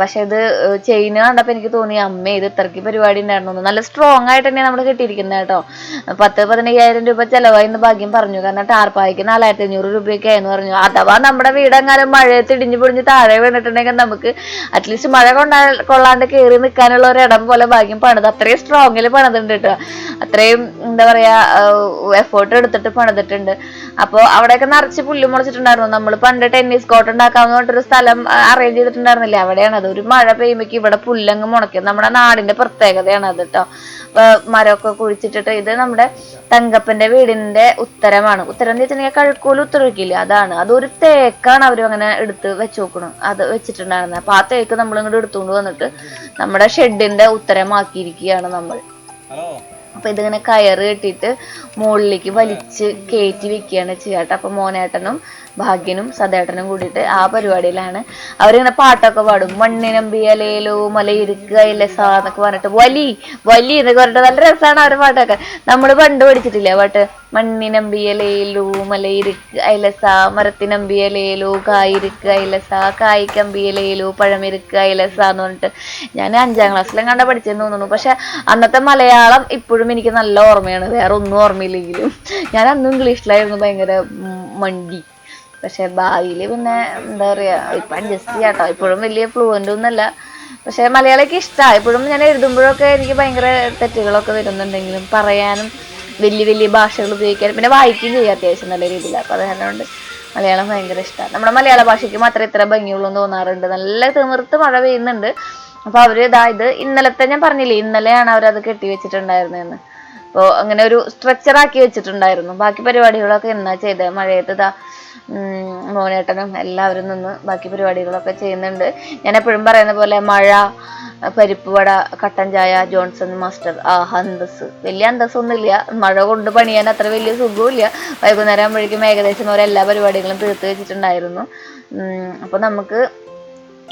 പക്ഷെ ഇത് ചെയിന് കണ്ടപ്പോൾ എനിക്ക് തോന്നി, അമ്മേ ഇത് ഇത്രയ്ക്ക് പരിപാടി ഉണ്ടായിരുന്നു. നല്ല സ്ട്രോങ് ആയിട്ട് തന്നെയാണ് നമ്മൾ കിട്ടിയിരിക്കുന്നത് കേട്ടോ. 10-15,000 രൂപ ചിലവായി എന്ന് ഭാഗ്യം പറഞ്ഞു. കാരണം ടാർപ്പായ്ക്ക് 4,500 രൂപയൊക്കെ ആയെന്ന് പറഞ്ഞു. അഥവാ നമ്മുടെ വീടെങ്ങാനും മഴയത്ത് ഇടിഞ്ഞു പൊടിഞ്ഞ് താഴെ വീണിട്ടുണ്ടെങ്കിൽ നമുക്ക് അറ്റ്ലീസ്റ്റ് മഴ കൊള്ളാണ്ട് കയറി നിൽക്കാനുള്ള ഒരു ഇടം പോലെ ഭാഗ്യം പണിത്. അത്രയും സ്ട്രോങ്ങിൽ പണിതുണ്ട് കേട്ടോ. അത്രയും എന്താ പറയാ എഫേർട്ട് എടുത്തിട്ട് പണിതിട്ടുണ്ട്. അപ്പോൾ അവിടെയൊക്കെ നിറച്ച് പുല്ല് മുളച്ചിട്ടുണ്ടായിരുന്നു. നമ്മൾ പണ്ട് ടെന്നീസ് കോർട്ട് ഉണ്ടാക്കാമെന്ന് പറഞ്ഞിട്ടൊരു സ്ഥലം അറേഞ്ച് ചെയ്തിട്ടുണ്ടായിരുന്നില്ലേ, അവിടെയാണ് അത്. ഒരു മഴ പെയ്യുമ്പോഴേക്ക് ഇവിടെ പുല്ലങ്ങ് മുളയ്ക്കും. നമ്മുടെ നാടിന്റെ പ്രത്യേകതയാണ് അത് കേട്ടോ. മരമൊക്കെ കുഴിച്ചിട്ടിട്ട്, ഇത് നമ്മുടെ തങ്കപ്പന്റെ വീടിന്റെ ഉത്തരമാണ്. ഉത്തരം എന്ന് വെച്ചിട്ടുണ്ടെങ്കിൽ കഴുക്കോല് ഉത്തരവിക്കില്ല, അതാണ്. അതൊരു തേക്കാണ് അവർ അങ്ങനെ എടുത്ത് വെച്ച് നോക്കണം, അത് വെച്ചിട്ടുണ്ടായിരുന്നത്. അപ്പൊ ആ തേക്ക് നമ്മൾ ഇങ്ങോട്ട് എടുത്തുകൊണ്ട് വന്നിട്ട് നമ്മുടെ ഷെഡിന്റെ ഉത്തരമാക്കിയിരിക്കുകയാണ് നമ്മൾ. അപ്പൊ ഇതിങ്ങനെ കയറ് കെട്ടിയിട്ട് മുകളിലേക്ക് വലിച്ച് കയറ്റി വെക്കുകയാണ് ചെയ്യാട്ടോ. അപ്പൊ മോനേട്ടനും ഭാഗ്യനും സദേട്ടനും കൂടിയിട്ട് ആ പരിപാടിയിലാണ്. അവരിങ്ങനെ പാട്ടൊക്കെ പാടും. മണ്ണിനമ്പിയലേലോ മലയിരിക്കുക ഇല്ലസാ എന്നൊക്കെ പറഞ്ഞിട്ട് വലി എന്നൊക്കെ പറഞ്ഞിട്ട് നല്ല രസമാണ് അവരുടെ പാട്ടൊക്കെ. നമ്മൾ പണ്ട് പഠിച്ചിട്ടില്ലേ പാട്ട്? മണ്ണിനമ്പിയലേലോ മലയിരിക്കുക അയലസാ, മരത്തിനമ്പിയലേലോ കായിരിക്കുക അയലസാ, കായ്ക്കമ്പിയലേലോ പഴമിരിക്കുക അയലസാ എന്ന് പറഞ്ഞിട്ട്. ഞാൻ 5ാം ക്ലാസ്സിലും കണ്ട പഠിച്ചെന്ന് തോന്നുന്നു. പക്ഷെ അന്നത്തെ മലയാളം ഇപ്പോഴും എനിക്ക് നല്ല ഓർമ്മയാണ്, വേറെ ഒന്നും ഓർമ്മയില്ലെങ്കിലും. ഞാൻ അന്നും ഇംഗ്ലീഷിലായിരുന്നു ഭയങ്കര മണ്ടി. പക്ഷെ ഭാവിയില് പിന്നെ എന്താ പറയാ, ഇപ്പൊ അഡ്ജസ്റ്റ് ചെയ്യാട്ടോ. ഇപ്പോഴും വലിയ ഫ്ലുവൻ്റ് ഒന്നുമല്ല, പക്ഷെ മലയാളമൊക്കെ ഇഷ്ടമാണ്. ഇപ്പോഴും ഞാൻ എഴുതുമ്പോഴൊക്കെ എനിക്ക് ഭയങ്കര തെറ്റുകളൊക്കെ വരുന്നുണ്ടെങ്കിലും പറയാനും വലിയ ഭാഷകൾ ഉപയോഗിക്കാനും പിന്നെ വായിക്കുകയും ചെയ്യാം അത്യാവശ്യം നല്ല രീതിയിൽ. അപ്പൊ അത് അതുകൊണ്ട് മലയാളം ഭയങ്കര ഇഷ്ടമാണ്. നമ്മുടെ മലയാള ഭാഷയ്ക്ക് മാത്രമേ ഇത്ര ഭംഗിയുള്ളൂ എന്ന് തോന്നാറുണ്ട്. നല്ല തിമിർത്ത് മഴ പെയ്യുന്നുണ്ട്. അപ്പൊ അവര് ഇത് ഇന്നലത്തെ ഞാൻ പറഞ്ഞില്ലേ, ഇന്നലെയാണ് അവരത് കെട്ടി വെച്ചിട്ടുണ്ടായിരുന്നതെന്ന്. അപ്പോൾ അങ്ങനെ ഒരു സ്ട്രക്ചർ ആക്കി വെച്ചിട്ടുണ്ടായിരുന്നു. ബാക്കി പരിപാടികളൊക്കെ എന്നാ ചെയ്തത്? മഴയത്ത് മോനേട്ടനും എല്ലാവരും നിന്ന് ബാക്കി പരിപാടികളൊക്കെ ചെയ്യുന്നുണ്ട്. ഞാൻ എപ്പോഴും പറയുന്ന പോലെ മഴ, പരിപ്പ് വട, കട്ടൻ ചായ, ജോൺസൺ മാസ്റ്റർ, അന്തസ്. വലിയ അന്തസ്സൊന്നുമില്ല, മഴ കൊണ്ട് പണിയാൻ അത്ര വലിയ സുഖമില്ല. വൈകുന്നേരം ആകുമ്പോഴേക്കും ഏകദേശം എല്ലാ പരിപാടികളും തീർത്ത് വെച്ചിട്ടുണ്ടായിരുന്നു. അപ്പൊ നമുക്ക്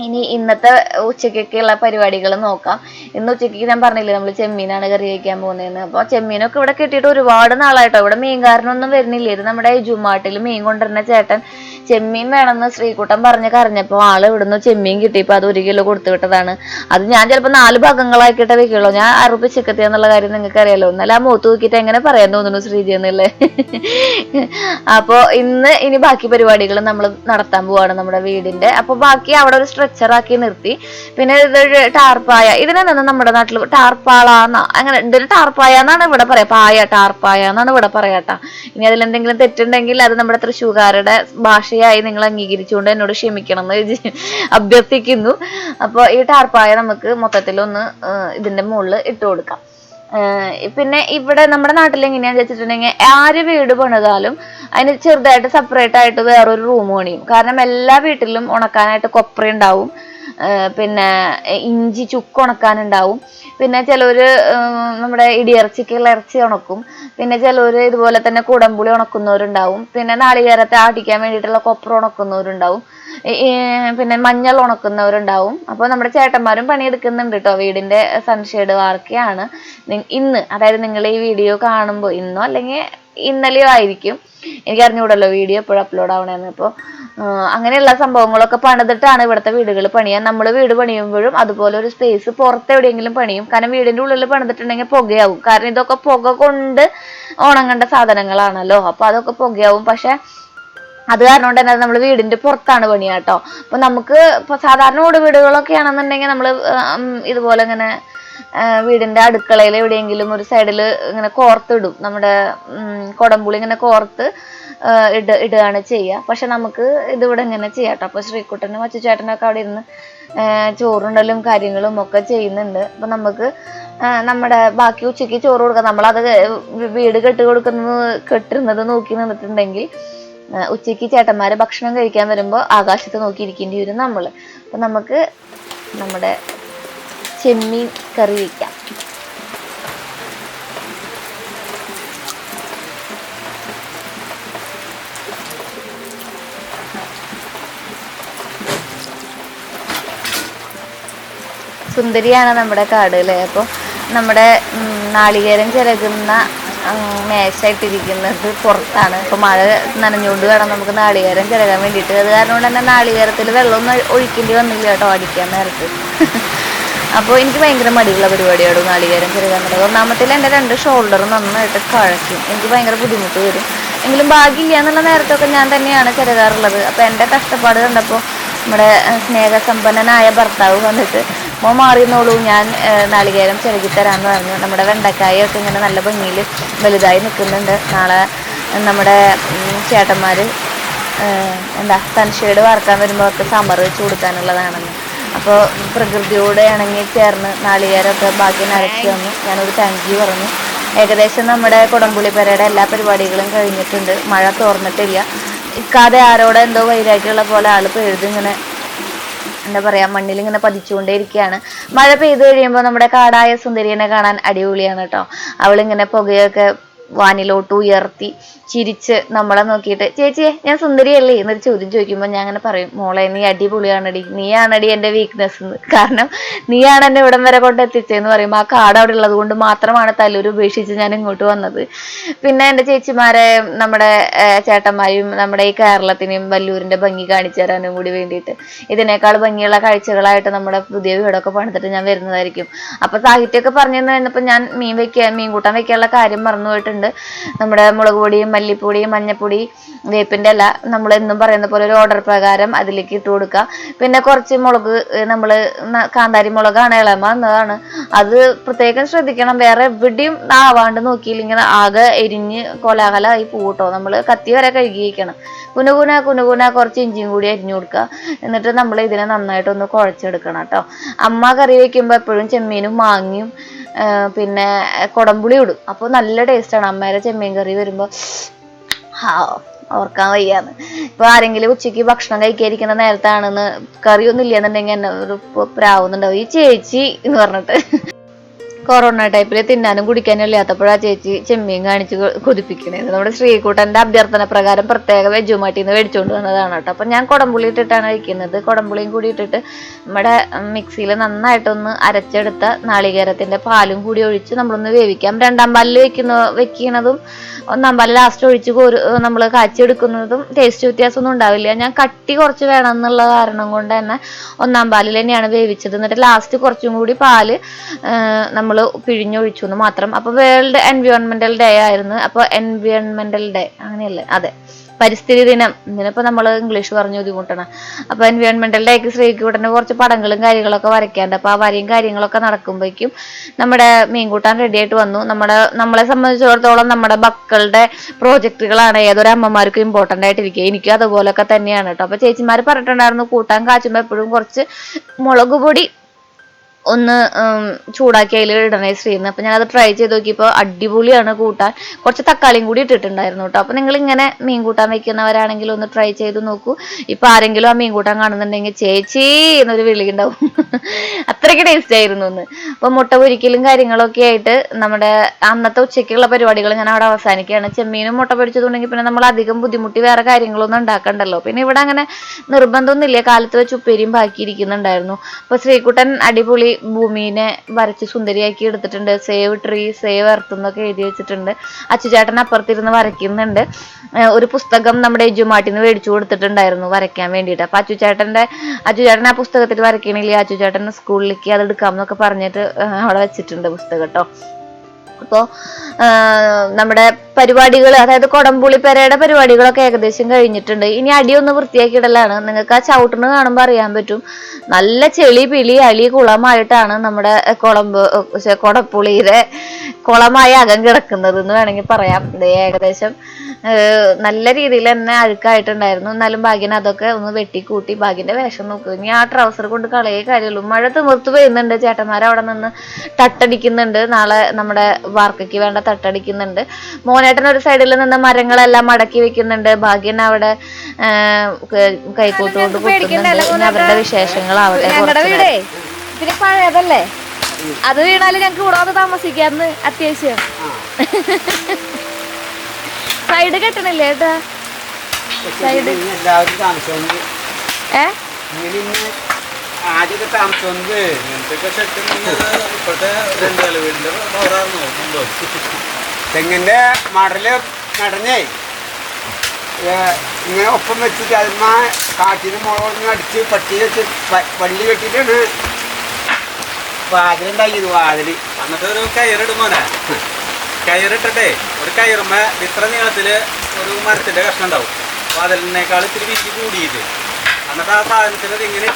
ഇനി ഇന്നത്തെ ഉച്ചക്കൊക്കെയുള്ള പരിപാടികൾ നോക്കാം. ഇന്ന് ഉച്ചയ്ക്ക് ഞാൻ പറഞ്ഞില്ലേ നമ്മൾ ചെമ്മീനാണ് കറി വയ്ക്കാൻ പോകുന്നതെന്ന്. അപ്പോൾ ചെമ്മീനൊക്കെ ഇവിടെ കിട്ടിയിട്ട് ഒരുപാട് നാളായിട്ടോ. ഇവിടെ മീൻകാരനൊന്നും വരുന്നില്ല. ഇത് നമ്മുടെ ജുമാട്ടിൽ മീൻ കൊണ്ടുവരുന്ന ചേട്ടൻ ചെമ്മീൻ വേണമെന്ന് ശ്രീകുട്ടൻ പറഞ്ഞ് കരഞ്ഞപ്പോൾ ആള് ഇവിടുന്ന് ചെമ്മീൻ കിട്ടിയപ്പോൾ അത് 1 കിലോ കൊടുത്തു വിട്ടതാണ്. അത് ഞാൻ ചിലപ്പോൾ 4 ഭാഗങ്ങളാക്കിയിട്ടേ വെക്കുള്ളൂ. ഞാൻ അറുപ്പ് ചിക്കത്തി എന്നുള്ള കാര്യം നിങ്ങൾക്ക് അറിയാലോ. എന്നാലും ആ മൂത്ത് നോക്കിയിട്ട് എങ്ങനെ പറയാൻ തോന്നുന്നു ശ്രീജ എന്നല്ലേ. അപ്പൊ ഇനി ബാക്കി പരിപാടികൾ നമ്മൾ നടത്താൻ പോവാണ് നമ്മുടെ വീടിന്റെ. അപ്പൊ ബാക്കി അവിടെ ഒരു സ്ട്രെച്ചർ ആക്കി നിർത്തി. പിന്നെ ഇതൊരു ടാർപ്പായ, ഇതിനെന്താ നമ്മുടെ നാട്ടിൽ ടാർപ്പാളാന്ന, അങ്ങനെ ഇതൊരു ടാർപ്പായ എന്നാണ് ഇവിടെ പറയാ. ടാർപ്പായ എന്നാണ് ഇവിടെ പറയാട്ടാ. ഇനി അതിലെന്തെങ്കിലും തെറ്റുണ്ടെങ്കിൽ അത് നമ്മുടെ തൃശ്ശൂർക്കാരുടെ ഭാഷയായി നിങ്ങൾ അംഗീകരിച്ചുകൊണ്ട് എന്നോട് ക്ഷമിക്കണം എന്ന് അഭ്യർത്ഥിക്കുന്നു. അപ്പോൾ ഈ ടാർപ്പായ നമുക്ക് മൊത്തത്തിലൊന്ന് ഇതിന്റെ മുകളിൽ ഇട്ട് കൊടുക്കാം. പിന്നെ ഇവിടെ നമ്മുടെ നാട്ടിൽ എങ്ങനെയാന്ന് വെച്ചിട്ടുണ്ടെങ്കിൽ ആര് വീട് പണിതാലും അതിന് ചെറുതായിട്ട് സെപ്പറേറ്റ് ആയിട്ട് വേറൊരു റൂം പണിയും. കാരണം എല്ലാ വീട്ടിലും ഉണക്കാനായിട്ട് കൊപ്ര ഉണ്ടാവും, പിന്നെ ഇഞ്ചി ചുക്ക് ഉണക്കാനുണ്ടാവും, പിന്നെ ചിലവര് നമ്മുടെ ഇടിയിറച്ചിക്കുള്ള ഇറച്ചി ഉണക്കും, പിന്നെ ചിലവര് ഇതുപോലെ തന്നെ കുടംപുളി ഉണക്കുന്നവരുണ്ടാവും, പിന്നെ നാളികേരത്തെ ആട്ടിക്കാൻ വേണ്ടിയിട്ടുള്ള കൊപ്ര ഉണക്കുന്നവരുണ്ടാവും, പിന്നെ മഞ്ഞൾ ഉണക്കുന്നവരുണ്ടാവും. അപ്പോൾ നമ്മുടെ ചേട്ടന്മാരും പണിയെടുക്കുന്നുണ്ട് കേട്ടോ. വീടിന്റെ സൺഷെയ്ഡ് വാർക്കയാണ് ഇന്ന്, അതായത് നിങ്ങൾ ഈ വീഡിയോ കാണുമ്പോൾ ഇന്നോ അല്ലെങ്കിൽ ഇന്നലെയോ ആയിരിക്കും, എനിക്ക് അറിഞ്ഞുകൂടല്ലോ വീഡിയോ എപ്പോഴും അപ്ലോഡ് ആവണേന്ന്. അപ്പോൾ അങ്ങനെയുള്ള സംഭവങ്ങളൊക്കെ പണിതിട്ടാണ് ഇവിടുത്തെ വീടുകൾ പണിയാൻ. നമ്മൾ വീട് പണിയുമ്പോഴും അതുപോലെ ഒരു സ്പേസ് പുറത്ത് എവിടെയെങ്കിലും പണിയും. കാരണം വീടിന്റെ ഉള്ളിൽ പണിതിട്ടുണ്ടെങ്കിൽ പുകയാവും. കാരണം ഇതൊക്കെ പുക കൊണ്ട് ഉണങ്ങേണ്ട സാധനങ്ങളാണല്ലോ, അപ്പൊ അതൊക്കെ പുകയാവും. പക്ഷെ അത് കാരണം കൊണ്ട് തന്നെ നമ്മൾ വീടിന്റെ പുറത്താണ് പണിയാട്ടോ. അപ്പൊ നമുക്ക് ഇപ്പൊ സാധാരണ ഓട് വീടുകളൊക്കെ ആണെന്നുണ്ടെങ്കിൽ നമ്മൾ ഇതുപോലെ ഇങ്ങനെ വീടിന്റെ അടുക്കളയിൽ എവിടെയെങ്കിലും ഒരു സൈഡിൽ ഇങ്ങനെ കോർത്തിടും, നമ്മുടെ കൊടംപുളി ഇങ്ങനെ കോർത്ത് ഇടുകയാണ് ചെയ്യുക. പക്ഷെ നമുക്ക് ഇതിവിടെ ഇങ്ങനെ ചെയ്യാട്ടോ. അപ്പൊ ശ്രീകുട്ടനും അച്ചുചേട്ടനൊക്കെ അവിടെ ഇരുന്ന് ചോറുണ്ടലും കാര്യങ്ങളും ഒക്കെ ചെയ്യുന്നുണ്ട്. അപ്പൊ നമുക്ക് നമ്മുടെ ബാക്കി ഉച്ചയ്ക്ക് ചോറ് കൊടുക്കാം. നമ്മളത് വീട് കെട്ടിരുന്നത് നോക്കി നിന്നിട്ടുണ്ടെങ്കിൽ ഉച്ചയ്ക്ക് ചേട്ടന്മാര് ഭക്ഷണം കഴിക്കാൻ വരുമ്പോൾ ആകാശത്ത് നോക്കിയിരിക്കേണ്ടി വരും നമ്മള്. അപ്പൊ നമുക്ക് നമ്മുടെ ചെമ്മീൻ കറി വയ്ക്കാം. സുന്ദരിയാണ് നമ്മുടെ കാട് അല്ലേ. അപ്പോൾ നമ്മുടെ നാളികേരം ചിരകുന്ന മേശായിട്ടിരിക്കുന്നത് പുറത്താണ്. ഇപ്പോൾ മഴ നനഞ്ഞുകൊണ്ട് വേണം നമുക്ക് നാളികേരം ചിരകാൻ വേണ്ടിയിട്ട്. അത് കാരണം കൊണ്ട് തന്നെ നാളികേരത്തിൽ വെള്ളമൊന്നും ഒഴിക്കേണ്ടി വന്നില്ല കേട്ടോ അടിക്കാൻ നേരത്ത്. അപ്പോൾ എനിക്ക് ഭയങ്കര മടിയുള്ള പരിപാടിയാണ് നാളികേരം ചിരകാൻ എന്നുള്ളത്. ഒന്നാമത്തിൽ എൻ്റെ 2 ഷോൾഡറും നന്നായിട്ട് കഴക്കും, എനിക്ക് ഭയങ്കര ബുദ്ധിമുട്ട് വരും. എങ്കിലും ഭാഗ്യമില്ല എന്നുള്ള നേരത്തൊക്കെ ഞാൻ തന്നെയാണ് ചിരകാറുള്ളത്. അപ്പോൾ എൻ്റെ കഷ്ടപ്പാട് കണ്ടപ്പോൾ നമ്മുടെ സ്നേഹസമ്പന്നനായ ഭർത്താവ് വന്നിട്ട് മാറിയെന്നോളൂ, ഞാൻ നാളികേരം ചിരകിത്തരാന്ന് പറഞ്ഞു. നമ്മുടെ വെണ്ടക്കായൊക്കെ ഇങ്ങനെ നല്ല ഭംഗിയിൽ വലുതായി നിൽക്കുന്നുണ്ട്. നാളെ നമ്മുടെ ചേട്ടന്മാര് സൺഷെയ്ഡ് വാർക്കാൻ വരുമ്പോൾ അവർക്ക് സമർ വെച്ച് കൊടുക്കാനുള്ളതാണെന്ന്. അപ്പോൾ പ്രകൃതിയോടെ ഇണങ്ങി ചേർന്ന് നാളികേരമൊക്കെ ഭാഗ്യം അരച്ച് തന്നു. ഞാനൊരു താങ്ക് യു പറഞ്ഞു. ഏകദേശം നമ്മുടെ കുടംപുളിപ്പരയുടെ എല്ലാ പരിപാടികളും കഴിഞ്ഞിട്ടുണ്ട്. മഴ തോർന്നിട്ടില്ല. ഇക്കാതെ ആരോടെ എന്തോ വൈരാഗ്യമുള്ള പോലെ ആള് പെഴുതിങ്ങനെ എന്താ പറയാ മണ്ണിലിങ്ങനെ പതിച്ചുകൊണ്ടേ ഇരിക്കുകയാണ്. മഴ പെയ്തു കഴിയുമ്പോൾ നമ്മുടെ കാടായ സുന്ദരിയെ കാണാൻ അടിപൊളിയാണ് കേട്ടോ. അവളിങ്ങനെ പുകയൊക്കെ വാനിലോട്ട് ഉയർത്തി ചിരിച്ച് നമ്മളെ നോക്കിയിട്ട് ചേച്ചിയെ ഞാൻ സുന്ദരിയല്ലേ എന്നൊരു ചോദ്യം ചോദിക്കുമ്പോൾ ഞാൻ അങ്ങനെ പറയും, മോളെ നീ അടിപൊളിയാണടി, നീയാണടി എൻ്റെ വീക്ക്നെസ് എന്ന്. കാരണം നീയാണ് എന്നെ ഇവിടം വരെ കൊണ്ട് എത്തിച്ചതെന്ന് പറയുമ്പോൾ ആ കാട് അവിടെ ഉള്ളത് കൊണ്ട് മാത്രമാണ് തല്ലൂർ ഉപേക്ഷിച്ച് ഞാൻ ഇങ്ങോട്ട് വന്നത്. പിന്നെ എൻ്റെ ചേച്ചിമാരെ നമ്മുടെ ചേട്ടന്മാരും നമ്മുടെ ഈ കേരളത്തിനെയും വല്ലൂരിൻ്റെ ഭംഗി കാണിച്ചു തരാനും കൂടി വേണ്ടിയിട്ട് ഇതിനേക്കാൾ ഭംഗിയുള്ള കാഴ്ചകളായിട്ട് നമ്മുടെ പുതിയ വീടൊക്കെ പണിതിട്ട് ഞാൻ വരുന്നതായിരിക്കും. അപ്പൊ സാഹിത്യമൊക്കെ പറഞ്ഞു കഴിഞ്ഞപ്പോൾ ഞാൻ മീൻ കൂട്ടാൻ വെക്കാനുള്ള കാര്യം മറന്നു പോയിട്ടുണ്ട്. നമ്മുടെ മുളക് പൊടിയും മല്ലിപ്പൊടിയും മഞ്ഞപ്പൊടി വേപ്പിന്റെ ഇല നമ്മൾ എന്നും പറയുന്ന പോലെ ഒരു ഓർഡർ പ്രകാരം അതിലേക്ക് ഇട്ട് കൊടുക്കുക. പിന്നെ കുറച്ച് മുളക്, നമ്മള് കാന്താരി മുളകാണ് ഇളമ എന്നതാണ്, അത് പ്രത്യേകം ശ്രദ്ധിക്കണം. വേറെ എവിടെയും ആവാണ്ട് നോക്കിയില്ലെങ്കിൽ ആകെ എരിഞ്ഞ് കോലാഹലമായി പൂട്ടോ. നമ്മൾ കത്തി വരെ കഴുകി വയ്ക്കണം. കുനുകുന കുറച്ച് ഇഞ്ചിയും കൂടി അരിഞ്ഞു കൊടുക്കുക. എന്നിട്ട് നമ്മൾ ഇതിനെ നന്നായിട്ടൊന്ന് കുഴച്ചെടുക്കണം കേട്ടോ. അമ്മ കറി വെക്കുമ്പോൾ എപ്പോഴും ചെമ്മീനും മാങ്ങയും പിന്നെ കൊടംപുളി ഇടും. അപ്പോൾ നല്ല ടേസ്റ്റാണ് അമ്മേരെ ചെമ്മീൻ കറി വരുമ്പോൾ. ഓർക്കാൻ വയ്യാന്ന്. ഇപ്പൊ ആരെങ്കിലും ഉച്ചയ്ക്ക് ഭക്ഷണം കഴിക്കാതിരിക്കുന്ന നേരത്താണെന്ന് കറിയൊന്നും ഇല്ലെന്നുണ്ടെങ്കിൽ എന്നെ ഒരു പ്രാവുന്നുണ്ടാവും, ഈ ചേച്ചി എന്ന് പറഞ്ഞിട്ട്. കൊറോണ ടൈപ്പിൽ തിന്നാനും കുടിക്കാനും ഇല്ലാത്തപ്പോഴാ ചേച്ചി ചെമ്മീൻ കാണിച്ച് കൊതിപ്പിക്കണത്. നമ്മുടെ ശ്രീകുട്ടന്റെ അഭ്യർത്ഥന പ്രകാരം പ്രത്യേക വെജുമാട്ടിന്ന് മേടിച്ചുകൊണ്ട് വന്നതാണ് കേട്ടോ. അപ്പൊ ഞാൻ കുടംപുളി ഇട്ടിട്ടാണ് വയ്ക്കുന്നത്. കുടംപുളിയും കൂടി ഇട്ടിട്ട് നമ്മുടെ മിക്സിയിൽ നന്നായിട്ടൊന്ന് അരച്ചെടുത്ത നാളികേരത്തിന്റെ പാലും കൂടി ഒഴിച്ച് നമ്മളൊന്ന് വേവിക്കാം. രണ്ടാം പാലിൽ വെക്കുന്നതും ഒന്നാം പാലിൽ ലാസ്റ്റ് ഒഴിച്ച് നമ്മൾ കാച്ചിയെടുക്കുന്നതും ടേസ്റ്റ് വ്യത്യാസമൊന്നും ഉണ്ടാവില്ല. ഞാൻ കട്ടി കുറച്ച് വേണം എന്നുള്ള കാരണം കൊണ്ട് തന്നെ ഒന്നാം പാലിൽ തന്നെയാണ് വേവിച്ചത്. എന്നിട്ട് ലാസ്റ്റ് കുറച്ചും കൂടി പാല് നമ്മൾ പിഴിഞ്ഞൊഴിച്ചു എന്ന് മാത്രം. അപ്പൊ വേൾഡ് എൻവയോൺമെന്റൽ ഡേ ആയിരുന്നു. അപ്പൊ എൻവയോൺമെന്റൽ ഡേ അങ്ങനെയല്ലേ, അതെ, പരിസ്ഥിതി ദിനം. ഇതിനിപ്പോ നമ്മൾ ഇംഗ്ലീഷ് പറഞ്ഞു ബുദ്ധിമുട്ടണം. അപ്പൊ എൻവയോൺമെന്റൽ ഡേക്ക് ശ്രീകുട്ടന് കുറച്ച് പടങ്ങളും കാര്യങ്ങളൊക്കെ വരയ്ക്കാണ്ട്. അപ്പൊ ആ വരയും കാര്യങ്ങളൊക്കെ നടക്കുമ്പോഴേക്കും നമ്മുടെ മീൻകൂട്ടാൻ റെഡി ആയിട്ട് വന്നു. നമ്മളെ സംബന്ധിച്ചിടത്തോളം നമ്മുടെ മക്കളുടെ പ്രോജക്റ്റുകളാണ് ഏതൊരു അമ്മമാർക്കും ഇമ്പോർട്ടന്റ് ആയിട്ടിരിക്കുക. എനിക്കും അതുപോലൊക്കെ തന്നെയാണ് കേട്ടോ. അപ്പൊ ചേച്ചിമാര് പറഞ്ഞിട്ടുണ്ടായിരുന്നു കൂട്ടാൻ കാച്ചുമ്പോ എപ്പോഴും കുറച്ച് മുളക് പൊടി ഒന്ന് ചൂടാക്കി അതിൽ ഇടണേ ശ്രീന്ന്. അപ്പൊ ഞാനത് ട്രൈ ചെയ്ത് നോക്കിയപ്പോൾ അടിപൊളിയാണ് കൂട്ടാൻ. കുറച്ച് തക്കാളിയും കൂടി ഇട്ടിട്ടുണ്ടായിരുന്നു കേട്ടോ. അപ്പൊ നിങ്ങൾ ഇങ്ങനെ മീൻ കൂട്ടാൻ വെക്കുന്നവരാണെങ്കിൽ ഒന്ന് ട്രൈ ചെയ്ത് നോക്കൂ. ഇപ്പൊ ആരെങ്കിലും ആ മീൻ കൂട്ടാൻ കാണുന്നുണ്ടെങ്കിൽ ചേച്ചി എന്നൊരു വിളി ഉണ്ടാവും. അത്രയ്ക്ക് ടേസ്റ്റ് ആയിരുന്നു എന്ന്. അപ്പൊ മുട്ട പൊരിക്കലും കാര്യങ്ങളൊക്കെ ആയിട്ട് നമ്മുടെ അന്നത്തെ ഉച്ചയ്ക്കുള്ള പരിപാടികൾ ഞാൻ അവിടെ അവസാനിക്കുകയാണ്. ചെമ്മീനും മുട്ട പൊരിച്ചതുണ്ടെങ്കിൽ പിന്നെ നമ്മൾ അധികം ബുദ്ധിമുട്ടി വേറെ കാര്യങ്ങളൊന്നും ഉണ്ടാക്കണ്ടല്ലോ. പിന്നെ ഇവിടെ അങ്ങനെ നിർബന്ധമൊന്നുമില്ല. കാലത്ത് വെച്ച് ഉപ്പേരിയും ബാക്കി ഇരിക്കുന്നുണ്ടായിരുന്നു. അപ്പൊ ശ്രീകുട്ടൻ അടിപൊളി ഭൂമിനെ വരച്ച് സുന്ദരിയാക്കി എടുത്തിട്ടുണ്ട്. സേവ് ട്രീ, സേവ് എർത്ത് എന്നൊക്കെ എഴുതി വെച്ചിട്ടുണ്ട്. അച്ചുചേട്ടൻ അപ്പുറത്തിരുന്ന് വരയ്ക്കുന്നുണ്ട്. ഒരു പുസ്തകം നമ്മുടെ എജുമാട്ടിന്ന് മേടിച്ചു കൊടുത്തിട്ടുണ്ടായിരുന്നു വരയ്ക്കാൻ വേണ്ടിയിട്ട്. അപ്പൊ അച്ചുചേട്ടൻ ആ പുസ്തകത്തിൽ വരയ്ക്കണില്ല, അച്ചുചേട്ടൻ സ്കൂളിലേക്ക് അത് എടുക്കാമെന്നൊക്കെ പറഞ്ഞിട്ട് അവിടെ വെച്ചിട്ടുണ്ട് പുസ്തകം കേട്ടോ. അപ്പോൾ നമ്മുടെ പരിപാടികൾ, അതായത് കൊടംപുളി പെരയുടെ പരിപാടികളൊക്കെ ഏകദേശം കഴിഞ്ഞിട്ടുണ്ട്. ഇനി അടിയൊന്ന് വൃത്തിയാക്കിയിടലാണ്. നിങ്ങൾക്ക് ആ ചവിട്ടിന് കാണുമ്പോൾ അറിയാൻ പറ്റും, നല്ല ചെളി പിളി അളി കുളമായിട്ടാണ് നമ്മുടെ കൊടപ്പുളിയുടെ കുളമായി അകം കിടക്കുന്നത് എന്ന് വേണമെങ്കിൽ പറയാം. ഇത് ഏകദേശം നല്ല രീതിയിൽ തന്നെ അഴുക്കായിട്ടുണ്ടായിരുന്നു. എന്നാലും ഭാഗ്യന് അതൊക്കെ ഒന്ന് വെട്ടിക്കൂട്ടി. ഭാഗ്യന്റെ വേഷം നോക്കുക, ഇനി ആ ട്രൗസർ കൊണ്ട് കളയേ കാര്യമുള്ളൂ. മഴ തിമിർത്ത് പെയ്യുന്നുണ്ട്. ചേട്ടന്മാർ അവിടെ നിന്ന് തട്ടടിക്കുന്നുണ്ട്. നാളെ നമ്മുടെ വാർക്കയ്ക്ക് വേണ്ട തട്ടടിക്കുന്നുണ്ട്. മോനേട്ടൻ ഒരു സൈഡിൽ നിന്ന് മരങ്ങളെല്ലാം മടക്കി വെക്കുന്നുണ്ട്. ഭാഗ്യൻ അവിടെ കൈക്കൂട്ടുകൊണ്ട് കുത്തുന്നുണ്ട്. ഇനി അവരുടെ വിശേഷങ്ങൾ അവിടെ പിന്നെ പഴയതല്ലേ, അത് വീണാല് ഞങ്ങക്ക് ഇവിടെ വന്ന് താമസിക്കാന്ന് അത്യാവശ്യം. സൈഡ് കെട്ടണില്ലേ ഏട്ടാ? സൈഡ് ആദ്യമൊക്കെ താമസിച്ചത് തെങ്ങിന്റെ മടല് നടഞ്ഞേ ഇങ്ങനെ ഒപ്പം വെച്ചിട്ട് അതിന്മ കാറ്റിന് മുളകൊന്ന് അടിച്ച് പട്ടി വെച്ച് വള്ളി കെട്ടിട്ടാണ് വാതിലുണ്ടാക്കിയത്. വാതില് എന്നിട്ട് ഒരു കയറിടുമോനെ, കയറിട്ടെ ഒരു കയറുമ്പോ ഇത്ര നീളത്തില് ഒരു മരത്തിന്റെ കഷ്ണം ഉണ്ടാവും. വാതിലിനേക്കാൾ ഇത്തിരി വീതി കൂടിയിട്ട്. എന്നിട്ട് ആ സാധനത്തിന് ഇങ്ങനെ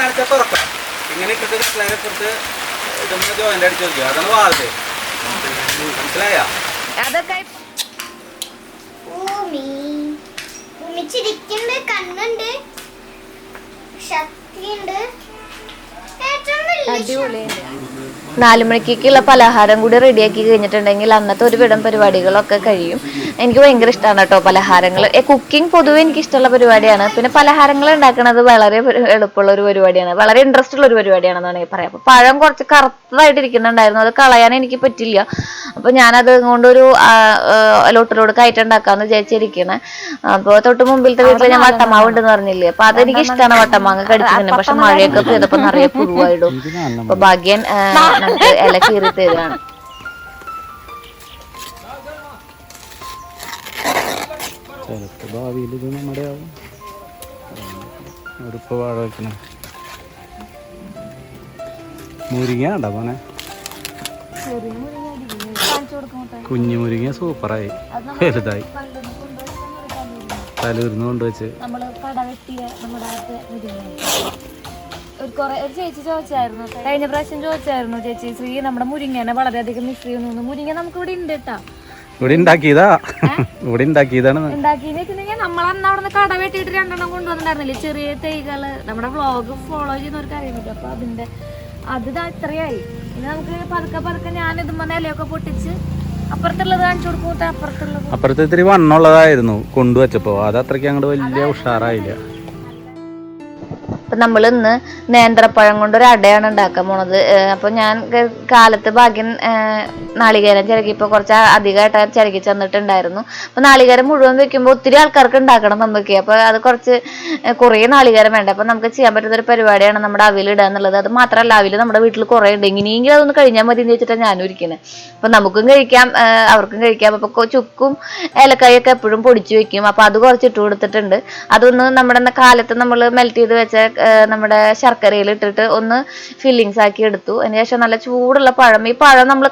കാണിച്ചാൽ തുറക്കാം. ഇങ്ങനെ ഇട്ടിട്ട് കട്ടിലേനെ പുറത്ത് ഇതുമ്പോ ജോയിന്റ് അടിച്ചു നോക്കുക. അതാണ് വാതില്. മനസ്സിലായ? കണ്ണുണ്ട്, ശക്തിയുണ്ട്. 4 മണിക്കുള്ള പലഹാരം കൂടി റെഡിയാക്കി കഴിഞ്ഞിട്ടുണ്ടെങ്കിൽ അന്നത്തെ ഒരു വിധം പരിപാടികളൊക്കെ കഴിയും. എനിക്ക് ഭയങ്കര ഇഷ്ടമാണ് കേട്ടോ പലഹാരങ്ങൾ. കുക്കിംഗ് പൊതുവെ എനിക്ക് ഇഷ്ടമുള്ള പരിപാടിയാണ്. പിന്നെ പലഹാരങ്ങൾ ഉണ്ടാക്കുന്നത് വളരെ എളുപ്പമുള്ള ഒരു പരിപാടിയാണ്, വളരെ ഇൻട്രസ്റ്റ് ഉള്ള ഒരു പരിപാടിയാണെന്ന് വേണമെങ്കിൽ പറയാം. അപ്പൊ പഴം കുറച്ച് കറുത്തതായിട്ടിരിക്കുന്നുണ്ടായിരുന്നു, അത് കളയാൻ എനിക്ക് പറ്റില്ല. അപ്പൊ ഞാനത് കൊണ്ടൊരു ലോട്ടിലോട് കയറ്റുണ്ടാക്കാന്ന് വിചാരിച്ചിരിക്കണേ. അപ്പൊ തൊട്ട് മുമ്പിലത്തെ വീട്ടിൽ ഞാൻ വട്ടമാവ് ഉണ്ടെന്ന് പറഞ്ഞില്ലേ, അപ്പൊ അതെനിക്ക് ഇഷ്ടമാണ്. വട്ടമാങ്ങ കടിച്ചിട്ടുണ്ട്. പക്ഷെ മഴയൊക്കെ പെയ്തപ്പോ നിറയെ പുഴുവായിടും. അപ്പൊ ഭാഗ്യൻ നമുക്ക് ഇല കീറി തരുകയാണ്. ചിലപ്പോൾ ഭാവിയിൽ ഇത് നമ്മുടെ ആവും. അവരിപ്പോൾ വാഴ വെക്കണ മുരിങ്ങ ഉണ്ടോ പോനെ? കുഞ്ഞു മുരിങ്ങ സൂപ്പറായി വലുതായി തലൂർന്ന് കൊണ്ടുവച്ച്. ഒരു ചേച്ചി ചോദിച്ചായിരുന്നു, കഴിഞ്ഞ പ്രാവശ്യം ചോദിച്ചായിരുന്നു, ചേച്ചി ശ്രീ നമ്മുടെ മുരിങ്ങനെ വളരെയധികം മിസ് ചെയ്യുന്നു. മുരിങ്ങ നമുക്ക് ഇവിടെ ഉണ്ട് കേട്ടോ. ഇവിടെ ഉണ്ടാക്കിയതാ, ഇവിടെ ഉണ്ടാക്കിയതാണ്. ഉണ്ടാക്കിയെന്ന് വെച്ചിട്ടുണ്ടെങ്കിൽ നമ്മളന്ന് അവിടെ നിന്ന് കട വെട്ടിയിട്ട് 2 കൊണ്ടുവന്നിട്ടുണ്ടായിരുന്നില്ലേ ചെറിയ തൈകള്. നമ്മുടെ വ്ളോഗ് ഫോളോ ചെയ്യുന്നവർക്ക് അറിയുന്നില്ല. അപ്പൊ അത് അത്രയായി. ഇനി നമുക്ക് പതുക്കെ ഞാൻ ഇതുമ്പോ ഇലയൊക്കെ പൊട്ടിച്ച് അപ്പുറത്തുള്ളത് കാണിച്ചു കൊടുക്കും. അപ്പുറത്ത് ഇത്തിരി വണ്ണുള്ളതായിരുന്നു കൊണ്ടുവച്ചപ്പോ, അത് അത്രയ്ക്ക് അങ്ങോട്ട് വലിയ ഉഷാറായില്ല. അപ്പം നമ്മൾ ഇന്ന് നേന്ത്രപ്പഴം കൊണ്ടൊരു അടയാണ് ഉണ്ടാക്കാൻ പോണത്. അപ്പോൾ ഞാൻ കാലത്ത് ഭാഗ്യം നാളികേരം ചിരകിയപ്പോൾ കുറച്ച് അധികമായിട്ട് ചിരകി തന്നിട്ടുണ്ടായിരുന്നു. അപ്പോൾ നാളികേരം മുഴുവൻ വെക്കുമ്പോൾ ഒത്തിരി ആൾക്കാർക്ക് ഉണ്ടാക്കണം നമുക്ക്. അപ്പോൾ അത് കുറേ നാളികേരം വേണ്ട. അപ്പോൾ നമുക്ക് ചെയ്യാൻ പറ്റുന്നൊരു പരിപാടിയാണ് നമ്മുടെ അവിലിടുക എന്നുള്ളത്. അത് മാത്രമല്ല, അവിൽ നമ്മുടെ വീട്ടിൽ കുറേ ഉണ്ട്, എങ്ങനെയെങ്കിലും അതൊന്ന് കഴിഞ്ഞാൽ മതി എന്ന് വെച്ചിട്ടാണ് ഞാനും ഇരിക്കുന്നത്. അപ്പം നമുക്കും കഴിക്കാം, അവർക്കും കഴിക്കാം. അപ്പോൾ ചുക്കും ഏലക്കായൊക്കെ എപ്പോഴും പൊടിച്ച് വെക്കും. അപ്പോൾ അത് കുറച്ച് ഇട്ട് കൊടുത്തിട്ടുണ്ട്. അതൊന്ന് നമ്മുടെ കാലത്ത് നമ്മൾ മെൽറ്റ് ചെയ്ത് വെച്ച നമ്മുടെ ശർക്കരയിൽ ഇട്ടിട്ട് ഒന്ന് ഫില്ലിങ്സ് ആക്കി എടുത്തു. അതിനുശേഷം നല്ല ചൂടുള്ള പഴം, ഈ പഴം നമ്മൾ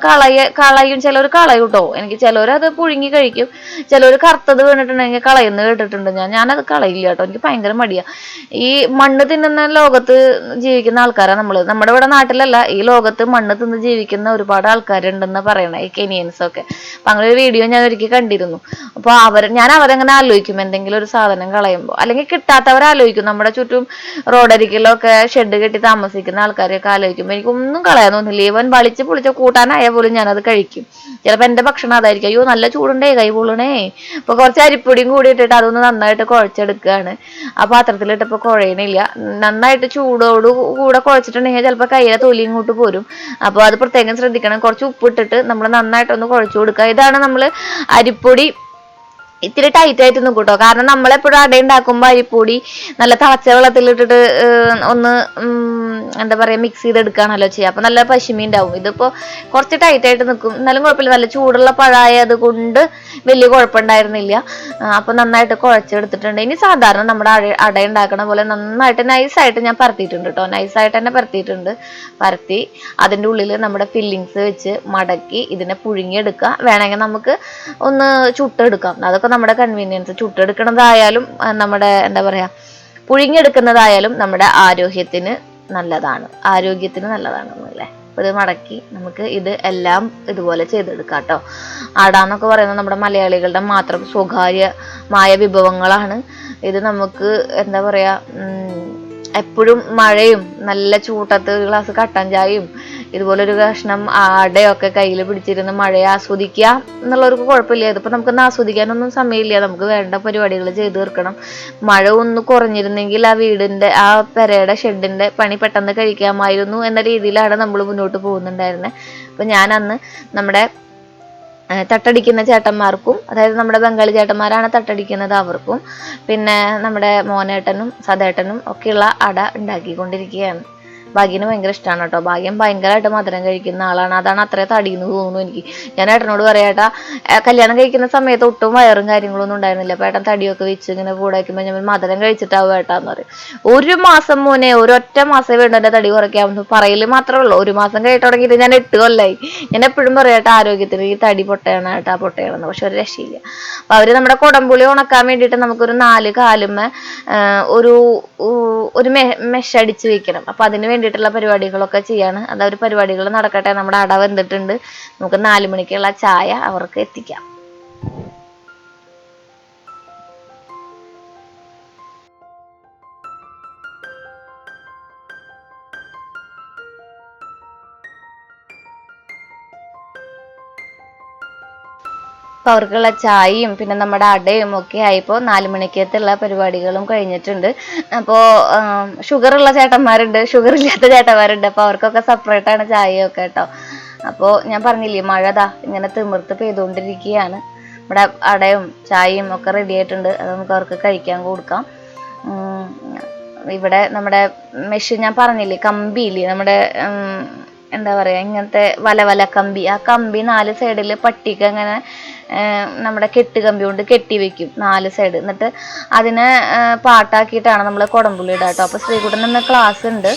കളയും, ചിലർ കളയും കേട്ടോ. എനിക്ക് ചിലർ അത് പുഴുങ്ങി കഴിക്കും, ചിലർ കറുത്തത് വീണിട്ടുണ്ടെങ്കിൽ കളയുന്നത് കേട്ടിട്ടുണ്ട്. ഞാനത് കളയില്ല കേട്ടോ, എനിക്ക് ഭയങ്കര മടിയാണ്. ഈ മണ്ണ് തിന്നുന്ന ലോകത്ത് ജീവിക്കുന്ന ആൾക്കാരാണ് നമ്മുടെ ഇവിടെ നാട്ടിലല്ല, ഈ ലോകത്ത് മണ്ണ് തിന്ന് ജീവിക്കുന്ന ഒരുപാട് ആൾക്കാരുണ്ടെന്ന് പറയണേ, ഈ കെനിയൻസൊക്കെ. അപ്പം അങ്ങനെ ഒരു വീഡിയോ ഞാൻ ഒരിക്കൽ കണ്ടിരുന്നു. അപ്പോൾ ഞാൻ അവരങ്ങനെ ആലോചിക്കും, എന്തെങ്കിലും ഒരു സാധനം കളയുമ്പോൾ, അല്ലെങ്കിൽ കിട്ടാത്തവരാലോചിക്കും. നമ്മുടെ ചുറ്റും റോഡരികിലൊക്കെ ഷെഡ് കെട്ടി താമസിക്കുന്ന ആൾക്കാരെയൊക്കെ ആലോചിക്കുമ്പോൾ എനിക്കൊന്നും കളയാൻ തോന്നില്ല. ഈവൻ വലിച്ച് പൊളിച്ച കൂട്ടാനായ പോലും ഞാനത് കഴിക്കും. ചിലപ്പോൾ എൻ്റെ ഭക്ഷണം അതായിരിക്കും. അയ്യോ നല്ല ചൂടുണ്ടേ, കൈ പൊള്ളണേ. അപ്പോൾ കുറച്ച് അരിപ്പൊടിയും കൂടി ഇട്ടിട്ട് അതൊന്ന് നന്നായിട്ട് കുഴച്ചെടുക്കുകയാണ്. ആ പാത്രത്തിലിട്ടപ്പോൾ കുഴയണില്ല. നന്നായിട്ട് ചൂടോട് കൂടെ കുഴച്ചിട്ടുണ്ടെങ്കിൽ ചിലപ്പോൾ കയ്യിലെ തൊലി ഇങ്ങോട്ട് പോരും. അപ്പോൾ അത് പ്രത്യേകം ശ്രദ്ധിക്കണം. കുറച്ച് ഉപ്പിട്ടിട്ട് നമ്മൾ നന്നായിട്ടൊന്ന് കുഴച്ചു കൊടുക്കുക. ഇതാണ് നമ്മൾ അരിപ്പൊടി ഇത്തിരി ടൈറ്റ് ആയിട്ട് നിൽക്കും കേട്ടോ. കാരണം നമ്മളെപ്പോഴും അട ഉണ്ടാക്കുമ്പോൾ അരിപ്പൊടി നല്ല തിളച്ച വെള്ളത്തിലിട്ടിട്ട് ഒന്ന് എന്താ പറയുക മിക്സ് ചെയ്തെടുക്കുകയാണല്ലോ ചെയ്യുക. അപ്പോൾ നല്ല പശിമി ഉണ്ടാവും. ഇതിപ്പോൾ കുറച്ച് ടൈറ്റ് ആയിട്ട് നിൽക്കും, എന്നാലും കുഴപ്പമില്ല. നല്ല ചൂടുള്ള പഴമായത് കൊണ്ട് വലിയ കുഴപ്പമുണ്ടായിരുന്നില്ല. അപ്പോൾ നന്നായിട്ട് കുഴച്ചെടുത്തിട്ടുണ്ട്. ഇനി സാധാരണ നമ്മുടെ അട ഉണ്ടാക്കണ പോലെ നന്നായിട്ട് നൈസായിട്ട് ഞാൻ പരത്തിയിട്ടുണ്ട് കേട്ടോ. നൈസായിട്ട് തന്നെ പരത്തി അതിൻ്റെ ഉള്ളിൽ നമ്മുടെ ഫില്ലിങ്സ് വെച്ച് മടക്കി ഇതിനെ പുഴുങ്ങിയെടുക്കുക. വേണമെങ്കിൽ നമുക്ക് ഒന്ന് ചുട്ടെടുക്കാം, അതൊക്കെ നമ്മുടെ കൺവീനിയൻസ്. ചുട്ടെടുക്കുന്നതായാലും നമ്മുടെ എന്താ പറയുക പുഴുങ്ങിയെടുക്കുന്നതായാലും നമ്മുടെ ആരോഗ്യത്തിന് നല്ലതാണ് എന്നല്ലേ. അപ്പോൾ ഇത് മടക്കി നമുക്ക് ഇത് എല്ലാം ഇതുപോലെ ചെയ്തെടുക്കാം കേട്ടോ. അടാന്നൊക്കെ പറയുന്നത് നമ്മുടെ മലയാളികളുടെ മാത്രം സ്വകാര്യമായ വിഭവങ്ങളാണ്. ഇത് നമുക്ക് എന്താ പറയുക എപ്പോഴും മഴയും നല്ല ചൂട്ടത്ത് ഒരു ഗ്ലാസ് കട്ടൻ ചായയും ഇതുപോലൊരു കഷ്ണം അടയൊക്കെ കയ്യിൽ പിടിച്ചിരുന്ന് മഴയെ ആസ്വദിക്കുക എന്നുള്ളവർക്ക് കുഴപ്പമില്ല. ഇതിപ്പോൾ നമുക്കൊന്ന് ആസ്വദിക്കാനൊന്നും സമയമില്ല, നമുക്ക് വേണ്ട പരിപാടികൾ ചെയ്തു തീർക്കണം. മഴ ഒന്ന് കുറഞ്ഞിരുന്നെങ്കിൽ ആ വീടിൻ്റെ ആ പെരയുടെ ഷെഡിൻ്റെ പണി പെട്ടെന്ന് കഴിക്കാമായിരുന്നു എന്ന രീതിയിലാണ് നമ്മൾ മുന്നോട്ട് പോകുന്നുണ്ടായിരുന്നത്. അപ്പോൾ ഞാൻ അന്ന് നമ്മുടെ തട്ടടിക്കുന്ന ചേട്ടന്മാർക്കും, അതായത് നമ്മുടെ ബംഗാളി ചേട്ടന്മാരാണ് തട്ടടിക്കുന്നത്, അവർക്കും പിന്നെ നമ്മുടെ മോനേട്ടനും സതേട്ടനും ഒക്കെയുള്ള അട ഉണ്ടാക്കിക്കൊണ്ടിരിക്കുകയാണ്. ഭാഗ്യന് ഭയങ്കര ഇഷ്ടമാണ് കേട്ടോ. ഭാഗ്യം ഭയങ്കരമായിട്ട് മധുരം കഴിക്കുന്ന ആളാണ്. അതാണ് അത്രയും തടിയെന്ന് തോന്നുന്നു എനിക്ക്. ഞാൻ ഏട്ടനോട് പറയാട്ടാ, കല്യാണം കഴിക്കുന്ന സമയത്ത് ഒട്ടും വയറും കാര്യങ്ങളൊന്നും ഉണ്ടായിരുന്നില്ല. അപ്പോൾ ഏട്ടൻ തടിയൊക്കെ വെച്ച് ഇങ്ങനെ കൂടാക്കുമ്പോൾ ഞാൻ മധുരം കഴിച്ചിട്ടാവും ഏട്ടാന്ന് പറയും. ഒരു മാസം മുന്നേ, ഒരൊറ്റ മാസം വേണ്ട എൻ്റെ തടി കുറയ്ക്കാമെന്ന് പറയല് മാത്രമേ ഉള്ളൂ. ഒരു മാസം കഴിഞ്ഞിട്ട് തുടങ്ങിയിട്ട് ഞാൻ 8 കൊല്ലമായി. ഞാൻ എപ്പോഴും പറയാട്ടാ ആരോഗ്യത്തിന് ഈ തടി പൊട്ടയാണെന്ന്, പക്ഷെ ഒരു രക്ഷയില്ല. അപ്പോൾ അവർ നമ്മുടെ കുടംപുളി ഉണക്കാൻ വേണ്ടിയിട്ട് നമുക്കൊരു 4 കാലുമ്മ ഒരു മെഷ് അടിച്ച് വെക്കണം. അപ്പോൾ അതിന് വേണ്ടിയിട്ടുള്ള പരിപാടികളൊക്കെ ചെയ്യാണ്. അതൊരു പരിപാടികൾ നടക്കട്ടെ. നമ്മുടെ അട വെന്തിട്ടുണ്ട്. നമുക്ക് 4 മണിക്കുള്ള ചായ അവർക്ക് എത്തിക്കാം. അപ്പോൾ അവർക്കുള്ള ചായയും പിന്നെ നമ്മുടെ അടയും ഒക്കെ ആയിപ്പോൾ 4 മണിക്കത്തുള്ള പരിപാടികളും കഴിഞ്ഞിട്ടുണ്ട്. അപ്പോൾ ഷുഗറുള്ള ചേട്ടന്മാരുണ്ട്, ഷുഗർ ഇല്ലാത്ത ചേട്ടന്മാരുണ്ട്. അപ്പോൾ അവർക്കൊക്കെ സെപ്പറേറ്റാണ് ചായയൊക്കെ കേട്ടോ. അപ്പോൾ ഞാൻ പറഞ്ഞില്ലേ, മഴ ഇങ്ങനെ തിമിർത്ത് പെയ്തുകൊണ്ടിരിക്കുകയാണ്. നമ്മുടെ അടയും ചായയും ഒക്കെ റെഡി ആയിട്ടുണ്ട്. അത് നമുക്ക് അവർക്ക് കഴിക്കാൻ കൊടുക്കാം. ഇവിടെ നമ്മുടെ മെഷീൻ ഞാൻ പറഞ്ഞില്ലേ, കമ്പിയില്ലേ, നമ്മുടെ എന്താ പറയുക ഇങ്ങനത്തെ വല കമ്പി, ആ കമ്പി 4 സൈഡിൽ പട്ടിക്ക് അങ്ങനെ നമ്മുടെ കെട്ട് കമ്പി കൊണ്ട് കെട്ടി വെക്കും 4 സൈഡ്. എന്നിട്ട് അതിനെ പാട്ടാക്കിയിട്ടാണ് നമ്മൾ കുടംപുളി ഇടുക കേട്ടോ. അപ്പോൾ ശ്രീകുട്ടൻ എന്ന ക്ലാസ് ഉണ്ട്.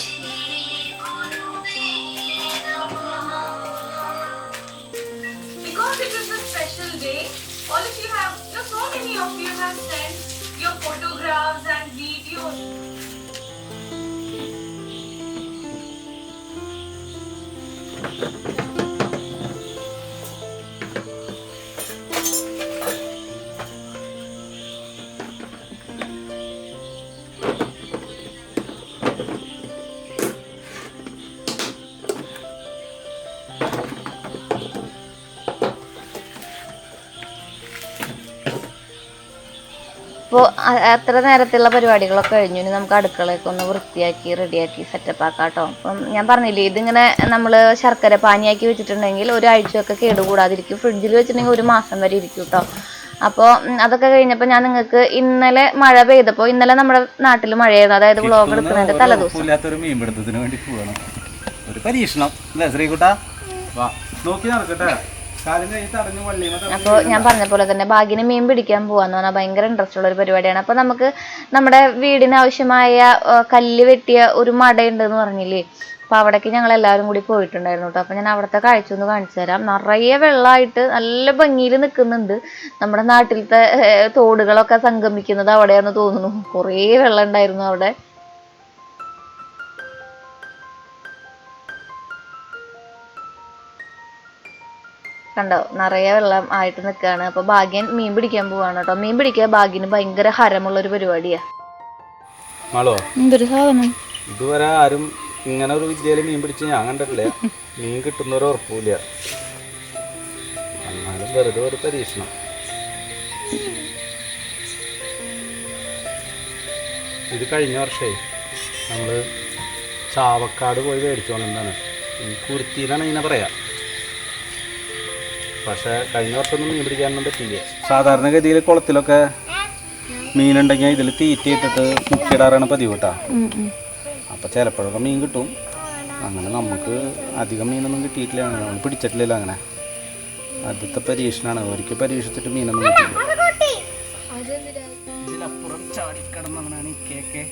അപ്പോൾ അത്ര നേരത്തുള്ള പരിപാടികളൊക്കെ കഴിഞ്ഞു. ഇനി നമുക്ക് അടുക്കളയൊക്കെ ഒന്ന് വൃത്തിയാക്കി റെഡിയാക്കി സെറ്റപ്പ് ആക്കാം കേട്ടോ. അപ്പം ഞാൻ പറഞ്ഞില്ലേ, ഇതിങ്ങനെ നമ്മൾ ശർക്കര പാനിയാക്കി വെച്ചിട്ടുണ്ടെങ്കിൽ ഒരാഴ്ചയൊക്കെ കേടുകൂടാതിരിക്കും. ഫ്രിഡ്ജിൽ വെച്ചിട്ടുണ്ടെങ്കിൽ 1 മാസം വരെ ഇരിക്കും കേട്ടോ. അപ്പോൾ അതൊക്കെ കഴിഞ്ഞപ്പോൾ ഞാൻ നിങ്ങൾക്ക് ഇന്നലെ മഴ പെയ്തപ്പോൾ, ഇന്നലെ നമ്മുടെ നാട്ടിൽ മഴയായിരുന്നു, അതായത് വ്ളോഗ് എടുക്കുന്നതിൻ്റെ തലേദിവസം മീൻപിടുത്തത്തിന് വേണ്ടി പോകണം. ഒരു പരീക്ഷണം അല്ലേ ശ്രീകുട്ടാ? വാ നോക്കി നടക്കട്ടെ. അപ്പോൾ ഞാൻ പറഞ്ഞ പോലെ തന്നെ ഭാഗ്യന് മീൻ പിടിക്കാൻ പോവാന്ന് പറഞ്ഞാൽ ഭയങ്കര ഇൻട്രസ്റ്റ് ഉള്ള ഒരു പരിപാടിയാണ്. അപ്പോൾ നമുക്ക് നമ്മുടെ വീടിന് ആവശ്യമായ കല്ല് വെട്ടിയ ഒരു മടയുണ്ടെന്ന് പറഞ്ഞില്ലേ, അപ്പോൾ അവിടേക്ക് ഞങ്ങൾ എല്ലാവരും കൂടി പോയിട്ടുണ്ടായിരുന്നു കേട്ടോ. അപ്പോൾ ഞാൻ അവിടുത്തെ കാഴ്ച ഒന്ന് കാണിച്ചു തരാം. നിറയെ വെള്ളമായിട്ട് നല്ല ഭംഗിയിൽ നിൽക്കുന്നുണ്ട്. നമ്മുടെ നാട്ടിലത്തെ തോടുകളൊക്കെ സംഗമിക്കുന്നത് അവിടെയാണെന്ന് തോന്നുന്നു. കുറേ വെള്ളം ഉണ്ടായിരുന്നു അവിടെ. കണ്ടോ, നിറയെ വെള്ളം ആയിട്ട് നിൽക്കുകയാണ്. അപ്പോൾ ഭാഗ്യൻ മീൻ പിടിക്കാൻ പോവാണ് കേട്ടോ. മീൻ പിടിക്കുക ഭാഗ്യന് ഭയങ്കര ഹരമുള്ളൊരു പരിപാടിയാണ്. എന്തൊരു സാധനം, ഇതുവരെ ആരും ഇങ്ങനെ ഒരു വിദ്യയിൽ മീൻ പിടിച്ച് ഞാൻ കണ്ടിട്ടില്ല. മീൻ കിട്ടുന്നൊരു ഉറപ്പില്ല. എന്നാലും വെറുതെ ഒരു പരീക്ഷണം. ഇത് കഴിഞ്ഞ വർഷമേ നമ്മൾ ചാവക്കാട് പോയി മേടിച്ചോണെന്നാണ്, കുരുത്തിന്നാണ് ഇങ്ങനെ പറയാം. പക്ഷേ കഴിഞ്ഞ വർഷമൊന്നും മീൻ പിടിക്കാനൊന്നും പറ്റിയില്ല. സാധാരണഗതിയിൽ കുളത്തിലൊക്കെ മീനുണ്ടെങ്കിൽ ഇതിൽ തീറ്റ ഇട്ടിട്ട് മുക്കിയിടാറാണ് പതിവ് കേട്ടോ. അപ്പോൾ ചിലപ്പോഴൊക്കെ മീൻ കിട്ടും. അങ്ങനെ നമുക്ക് അധികം മീനൊന്നും കിട്ടിയിട്ടില്ല, നമ്മൾ പിടിച്ചിട്ടില്ലല്ലോ. അങ്ങനെ ആദ്യത്തെ പരീക്ഷണമാണ്. ഒരിക്കൽ പരീക്ഷിച്ചിട്ട് മീനൊന്നും കിട്ടില്ല. ഇതിലപ്പുറം ചാടിക്കടന്നവനാണ് ഈ കേക്ക്.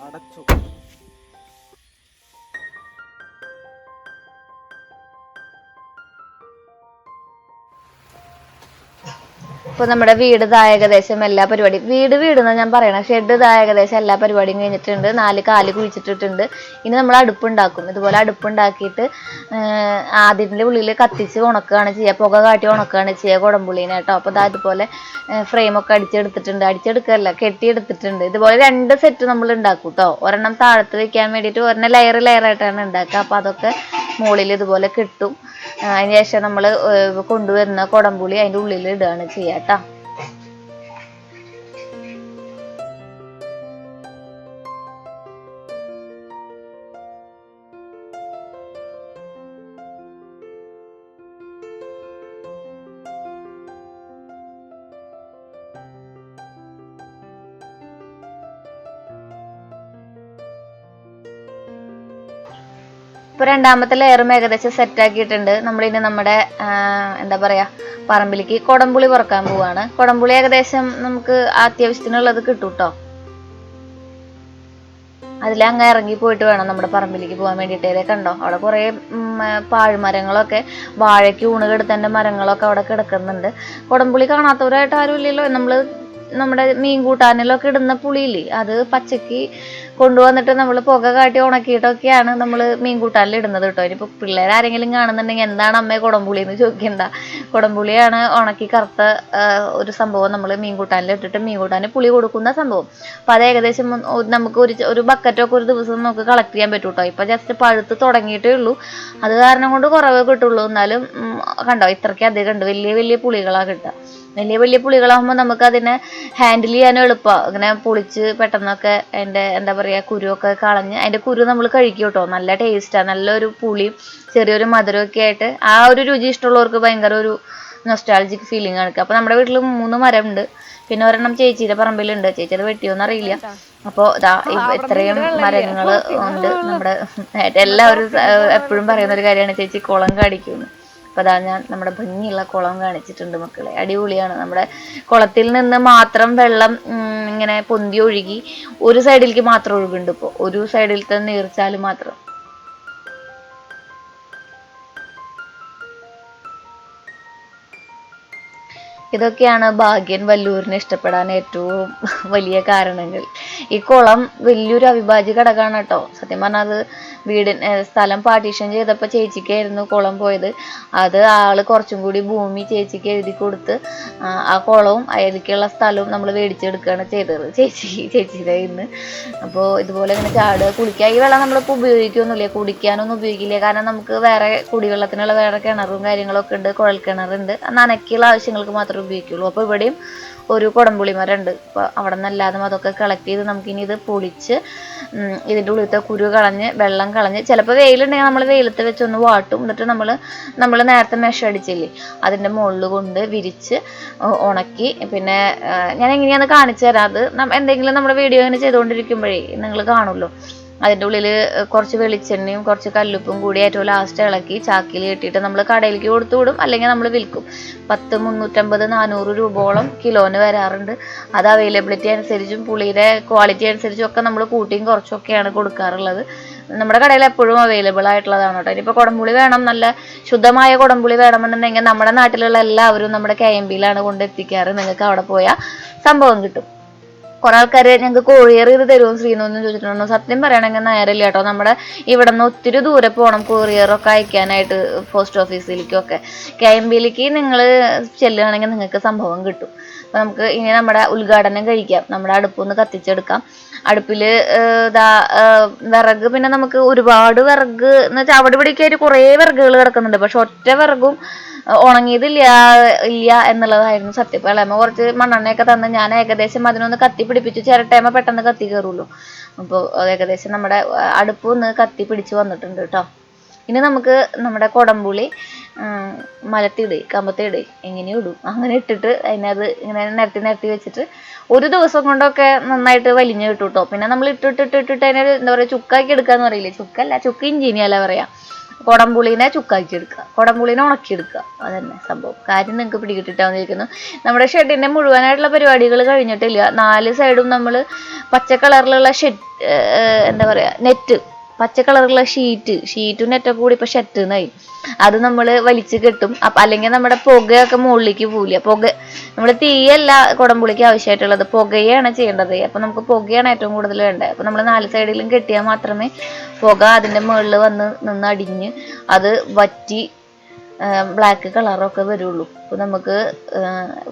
അടച്ചു. ഇപ്പോൾ നമ്മുടെ വീട് ഏകദേശം എല്ലാ പരിപാടിയും വീട് ഞാൻ പറയണം, ഷെഡ് ഏകദേശം എല്ലാ പരിപാടിയും കഴിഞ്ഞിട്ടുണ്ട്. 4 കാല് കുഴിച്ചിട്ടിട്ടുണ്ട്. ഇനി നമ്മൾ അടുപ്പുണ്ടാക്കും. ഇതുപോലെ അടുപ്പുണ്ടാക്കിയിട്ട് അതിൻ്റെ ഉള്ളിൽ കത്തിച്ച് ഉണക്കുകയാണ് ചെയ്യുക, പുക കാട്ടി ഉണക്കുകയാണ് ചെയ്യുക കുടംപുളീനെ കേട്ടോ. അപ്പോൾ അതുപോലെ ഫ്രെയിമൊക്കെ അടിച്ചെടുക്കല്ല കെട്ടിയെടുത്തിട്ടുണ്ട്. ഇതുപോലെ 2 സെറ്റ് നമ്മൾ ഉണ്ടാക്കും കേട്ടോ. ഒരെണ്ണം താഴത്ത് വെക്കാൻ വേണ്ടിയിട്ട് ഒരെണ്ണം ലെയറായിട്ടാണ് ഉണ്ടാക്കുക. അപ്പോൾ അതൊക്കെ മുകളിൽ ഇതുപോലെ കിട്ടും. അതിന് ശേഷം നമ്മൾ കൊണ്ടുവരുന്ന കുടംപുളി അതിൻ്റെ ഉള്ളിൽ ഇടുകയാണ് ചെയ്യുക കേട്ടോ. ഇപ്പോൾ രണ്ടാമത്തെ ലെയറും ഏകദേശം സെറ്റാക്കിയിട്ടുണ്ട്. നമ്മളിനി നമ്മുടെ എന്താ പറയുക, പറമ്പിലേക്ക് കുടംപുളി പറക്കാൻ പോവാണ്. കുടംപുളി ഏകദേശം നമുക്ക് അത്യാവശ്യത്തിനുള്ളത് കിട്ടും കേട്ടോ. അതിലങ്ങ് ഇറങ്ങി പോയിട്ട് വേണം നമ്മുടെ പറമ്പിലേക്ക് പോകാൻ വേണ്ടിയിട്ട്. കണ്ടോ, അവിടെ കുറേ പാഴ്മരങ്ങളൊക്കെ, വാഴയ്ക്ക് ഊണുകെടുത്തതിൻ്റെ മരങ്ങളൊക്കെ അവിടെ കിടക്കുന്നുണ്ട്. കുടംപുളി കാണാത്തവരായിട്ട് ആരും ഇല്ലല്ലോ. നമ്മുടെ മീൻ കൂട്ടാനിലൊക്കെ ഇടുന്ന പുളിയില്ലേ, അത് പച്ചക്ക് കൊണ്ടുവന്നിട്ട് നമ്മൾ പുക കാട്ടി ഉണക്കിയിട്ടൊക്കെയാണ് നമ്മൾ മീൻ കൂട്ടാനിൽ ഇടുന്നത് കേട്ടോ. ഇനിയിപ്പോൾ പിള്ളേരാരെങ്കിലും കാണുന്നുണ്ടെങ്കിൽ എന്താണ് അമ്മയെ കുടംപുളി എന്ന് ചോദിക്കണ്ട. കുടംപുളിയാണ് ഉണക്കി കറുത്ത ഒരു സംഭവം നമ്മൾ മീൻ കൂട്ടാനിൽ ഇട്ടിട്ട് മീൻ കൂട്ടാന് പുളി കൊടുക്കുന്ന സംഭവം. അപ്പോൾ അത് ഏകദേശം നമുക്ക് ഒരു ബക്കറ്റൊക്കെ ഒരു ദിവസം നമുക്ക് കളക്ട് ചെയ്യാൻ പറ്റും കേട്ടോ. ഇപ്പോൾ ജസ്റ്റ് പഴുത്ത് തുടങ്ങിയിട്ടേ ഉള്ളൂ. അത് കാരണം കൊണ്ട് കുറവേ കിട്ടുള്ളൂ. എന്നാലും കണ്ടോ, ഇത്രയ്ക്ക് അധികം ഉണ്ട്. വലിയ പുളികളാണ് കിട്ടുക. വലിയ പുളികളാകുമ്പോൾ നമുക്ക് അതിനെ ഹാൻഡിൽ ചെയ്യാനും എളുപ്പമാണ്. ഇങ്ങനെ പൊളിച്ച് പെട്ടെന്നൊക്കെ അതിൻ്റെ എന്താ പറയുക കുരുവൊക്കെ കളഞ്ഞ് അതിൻ്റെ കുരു നമ്മൾ കഴിക്കും കേട്ടോ. നല്ല ടേസ്റ്റാണ്. നല്ലൊരു പുളിയും ചെറിയൊരു മധുരമൊക്കെ ആയിട്ട് ആ ഒരു രുചി ഇഷ്ടമുള്ളവർക്ക് ഭയങ്കര ഒരു നൊസ്റ്റാൾജിക് ഫീലിംഗ് ആണ്. അപ്പോൾ നമ്മുടെ വീട്ടിൽ 3 മരമുണ്ട്. പിന്നെ ഒരെണ്ണം ചേച്ചിയുടെ പറമ്പിലുണ്ട്. ചേച്ചി അത് വെട്ടിയോന്ന് അറിയില്ല. അപ്പോൾ ഇത്രയും മരങ്ങൾ ഉണ്ട് നമ്മുടെ. എല്ലാവരും എപ്പോഴും പറയുന്ന ഒരു കാര്യമാണ് ചേച്ചി കുളം കാണിക്കുമെന്ന്. അപ്പോൾ ഞാൻ നമ്മുടെ ഭംഗിയുള്ള കുളം കാണിച്ചിട്ടുണ്ട് മക്കളെ. അടിപൊളിയാണ്. നമ്മുടെ കുളത്തിൽ നിന്ന് മാത്രം വെള്ളം ഇങ്ങനെ പൊന്തി ഒഴുകി ഒരു സൈഡിലേക്ക് മാത്രം ഒഴുകുന്നുണ്ട്. ഇപ്പോൾ ഒരു സൈഡിലത്തെ നീർച്ചാല് മാത്രം. ഇതൊക്കെയാണ് ഭാഗ്യൻ വല്ലൂരിനെ ഇഷ്ടപ്പെടാൻ ഏറ്റവും വലിയ കാരണങ്ങൾ. ഈ കുളം വലിയൊരു അവിഭാജ്യ ഘടകമാണ് കേട്ടോ. സത്യം പറഞ്ഞാൽ അത് സ്ഥലം പാർട്ടീഷൻ ചെയ്തപ്പോൾ ചേച്ചിക്കായിരുന്നു കുളം പോയത്. അത് ആള് കുറച്ചും കൂടി ഭൂമി ചേച്ചിക്ക് എഴുതി കൊടുത്ത് ആ കുളവും അതിലേക്കുള്ള സ്ഥലവും നമ്മൾ മേടിച്ചെടുക്കുകയാണ് ചെയ്തത് ചേച്ചിയുടെ ഇന്ന്. അപ്പോൾ ഇതുപോലെ ഇങ്ങനെ ചാടുക, കുളിക്കുക. ഈ വെള്ളം നമ്മളിപ്പോൾ ഉപയോഗിക്കൊന്നുമില്ല, കുടിക്കാനൊന്നും ഉപയോഗിക്കില്ല. കാരണം നമുക്ക് വേറെ കുടിവെള്ളത്തിനുള്ള വേറെ കിണറും കാര്യങ്ങളൊക്കെ ഉണ്ട്, കുഴൽ കിണറുണ്ട്. നനയ്ക്കുള്ള ആവശ്യങ്ങൾക്ക് മാത്രമേ ഉപയോഗിക്കുള്ളൂ. അപ്പോൾ ഇവിടെയും ഒരു കുടംപുളി മരം ഉണ്ട്. അപ്പോൾ അവിടെ നിന്നല്ലാതെ അതൊക്കെ കളക്ട് ചെയ്ത് നമുക്കിനി ഇത് പൊളിച്ച് ഇതിൻ്റെ ഉള്ളിലത്തെ കുരു കളഞ്ഞ് വെള്ളം കളഞ്ഞ്, ചിലപ്പോൾ വെയിലുണ്ടെങ്കിൽ നമ്മൾ വെയിലത്ത് വെച്ചൊന്ന് വാട്ടും. എന്നിട്ട് നമ്മൾ നേരത്തെ മെഷ അടിച്ചില്ലേ അതിൻ്റെ മുകളിൽ കൊണ്ട് വിരിച്ച് ഉണക്കി. പിന്നെ ഞാൻ എങ്ങനെയാണെന്ന് കാണിച്ചു തരാം. അത് എന്തെങ്കിലും നമ്മുടെ വീഡിയോ ഇങ്ങനെ ചെയ്തുകൊണ്ടിരിക്കുമ്പോഴേ നിങ്ങൾ കാണുമല്ലോ. അതിൻ്റെ ഉള്ളിൽ കുറച്ച് വെളിച്ചെണ്ണയും കുറച്ച് കല്ലുപ്പും കൂടി ഏറ്റവും ലാസ്റ്റ് ഇളക്കി ചാക്കിൽ കെട്ടിയിട്ട് നമ്മൾ കടയിലേക്ക് കൊടുത്തു വിടും. അല്ലെങ്കിൽ നമ്മൾ വിൽക്കും. 350-400 രൂപയോളം കിലോന് വരാറുണ്ട്. അത് അവൈലബിലിറ്റി അനുസരിച്ചും പുളിയുടെ ക്വാളിറ്റി അനുസരിച്ചും ഒക്കെ നമ്മൾ കൂട്ടിയും കുറച്ചൊക്കെയാണ് കൊടുക്കാറുള്ളത്. നമ്മുടെ കടയിൽ എപ്പോഴും അവൈലബിൾ ആയിട്ടുള്ളതാണ് കേട്ടോ. ഇനിയിപ്പോൾ കുടംപുളി വേണം, നല്ല ശുദ്ധമായ കുടംപുളി വേണമെന്നുണ്ടെങ്കിൽ നമ്മുടെ നാട്ടിലുള്ള എല്ലാവരും നമ്മുടെ KMBയിലാണ് കൊണ്ടെത്തിക്കാറ്. നിങ്ങൾക്ക് അവിടെ പോയാൽ സംഭവം കിട്ടും. കുറെ ആൾക്കാർ ഞങ്ങൾക്ക് കൊറിയർ ചെയ്ത് തരുമോ ശ്രീനൊന്നും ചോദിച്ചിട്ടുണ്ടോ. സത്യം പറയണമെങ്കിൽ നേരമില്ല കേട്ടോ. നമ്മുടെ ഇവിടെ നിന്ന് ഒത്തിരി ദൂരെ പോകണം കൊറിയറൊക്കെ അയക്കാനായിട്ട്, പോസ്റ്റ് ഓഫീസിലേക്കൊക്കെ. KMBയിലേക്ക് നിങ്ങൾ ചെല്ലുകയാണെങ്കിൽ നിങ്ങൾക്ക് സംഭവം കിട്ടും. അപ്പോൾ നമുക്ക് ഇനി നമ്മുടെ ഉദ്ഘാടനം കഴിക്കാം. നമ്മുടെ അടുപ്പൊന്ന് കത്തിച്ചെടുക്കാം. അടുപ്പിൽ വിറക്, പിന്നെ നമുക്ക് ഒരുപാട് വിറക് എന്ന് വെച്ചാൽ അവിടെ ഇവിടേക്ക് ആയിട്ട് കുറേ വിറകുകൾ കിടക്കുന്നുണ്ട്. പക്ഷെ ഒറ്റ വിറകും ഉണങ്ങിയതില്ല എന്നുള്ളതായിരുന്നു സത്യം. ഇളയമ്മ കുറച്ച് മണ്ണെണ്ണയൊക്കെ തന്ന് ഞാൻ ഏകദേശം അതിനൊന്ന് കത്തി പിടിപ്പിച്ചു. ചിരട്ടയമ്മ പെട്ടെന്ന് കത്തി കയറുള്ളൂ. അപ്പോൾ ഏകദേശം നമ്മുടെ അടുപ്പ് ഒന്ന് കത്തി പിടിച്ച് വന്നിട്ടുണ്ട് കേട്ടോ. ഇനി നമുക്ക് നമ്മുടെ കുടംപുളി മലത്തിയിടുക, കമ്പത്തിയിടുക, എങ്ങനെയും ഇടും. അങ്ങനെ ഇട്ടിട്ട് അതിനത് ഇങ്ങനെ നിരത്തി വെച്ചിട്ട് ഒരു ദിവസം കൊണ്ടൊക്കെ നന്നായിട്ട് വലിഞ്ഞ് കിട്ടും കേട്ടോ. പിന്നെ നമ്മൾ ഇട്ടിട്ട് അതിനൊരു എന്താ പറയുക, ചുക്കാക്കി എടുക്കാന്ന് പറയില്ലേ. ചുക്ക് ഇഞ്ചിനിയല്ല പറയാ. കുടംപുളീനെ ചുക്കാക്കി എടുക്കുക, കുടംപുളീനെ ഉണക്കിയെടുക്കുക. അതന്നെ സംഭവം. കാര്യം നിങ്ങൾക്ക് പിടികിട്ടിട്ടാന്ന് ചോദിക്കുന്നു. നമ്മുടെ ഷെഡിൻ്റെ മുഴുവനായിട്ടുള്ള പരിപാടികൾ കഴിഞ്ഞിട്ടില്ല. 4 സൈഡും നമ്മൾ പച്ച കളറിലുള്ള എന്താ പറയുക, നെറ്റ്, പച്ച കളറുള്ള ഷീറ്റും നെറ്റൊക്കെ കൂടി ഇപ്പൊ ഷെറ്റെന്നായി. അത് നമ്മൾ വലിച്ചു കെട്ടും. അല്ലെങ്കിൽ നമ്മുടെ പുകയൊക്കെ മുകളിലേക്ക് പോവില്ല. നമ്മൾ തീയല്ല കുടംപുളിക്ക് ആവശ്യമായിട്ടുള്ളത്, പുകയാണ് ചെയ്യേണ്ടത്. അപ്പൊ നമുക്ക് പുകയാണ് ഏറ്റവും കൂടുതൽ വേണ്ടത്. അപ്പൊ നമ്മൾ 4 സൈഡിലും കെട്ടിയാൽ മാത്രമേ പുക അതിന്റെ മുകളിൽ നിന്ന് അടിഞ്ഞ് അത് വറ്റി ബ്ലാക്ക് കളറൊക്കെ വരുള്ളൂ. അപ്പോൾ നമുക്ക്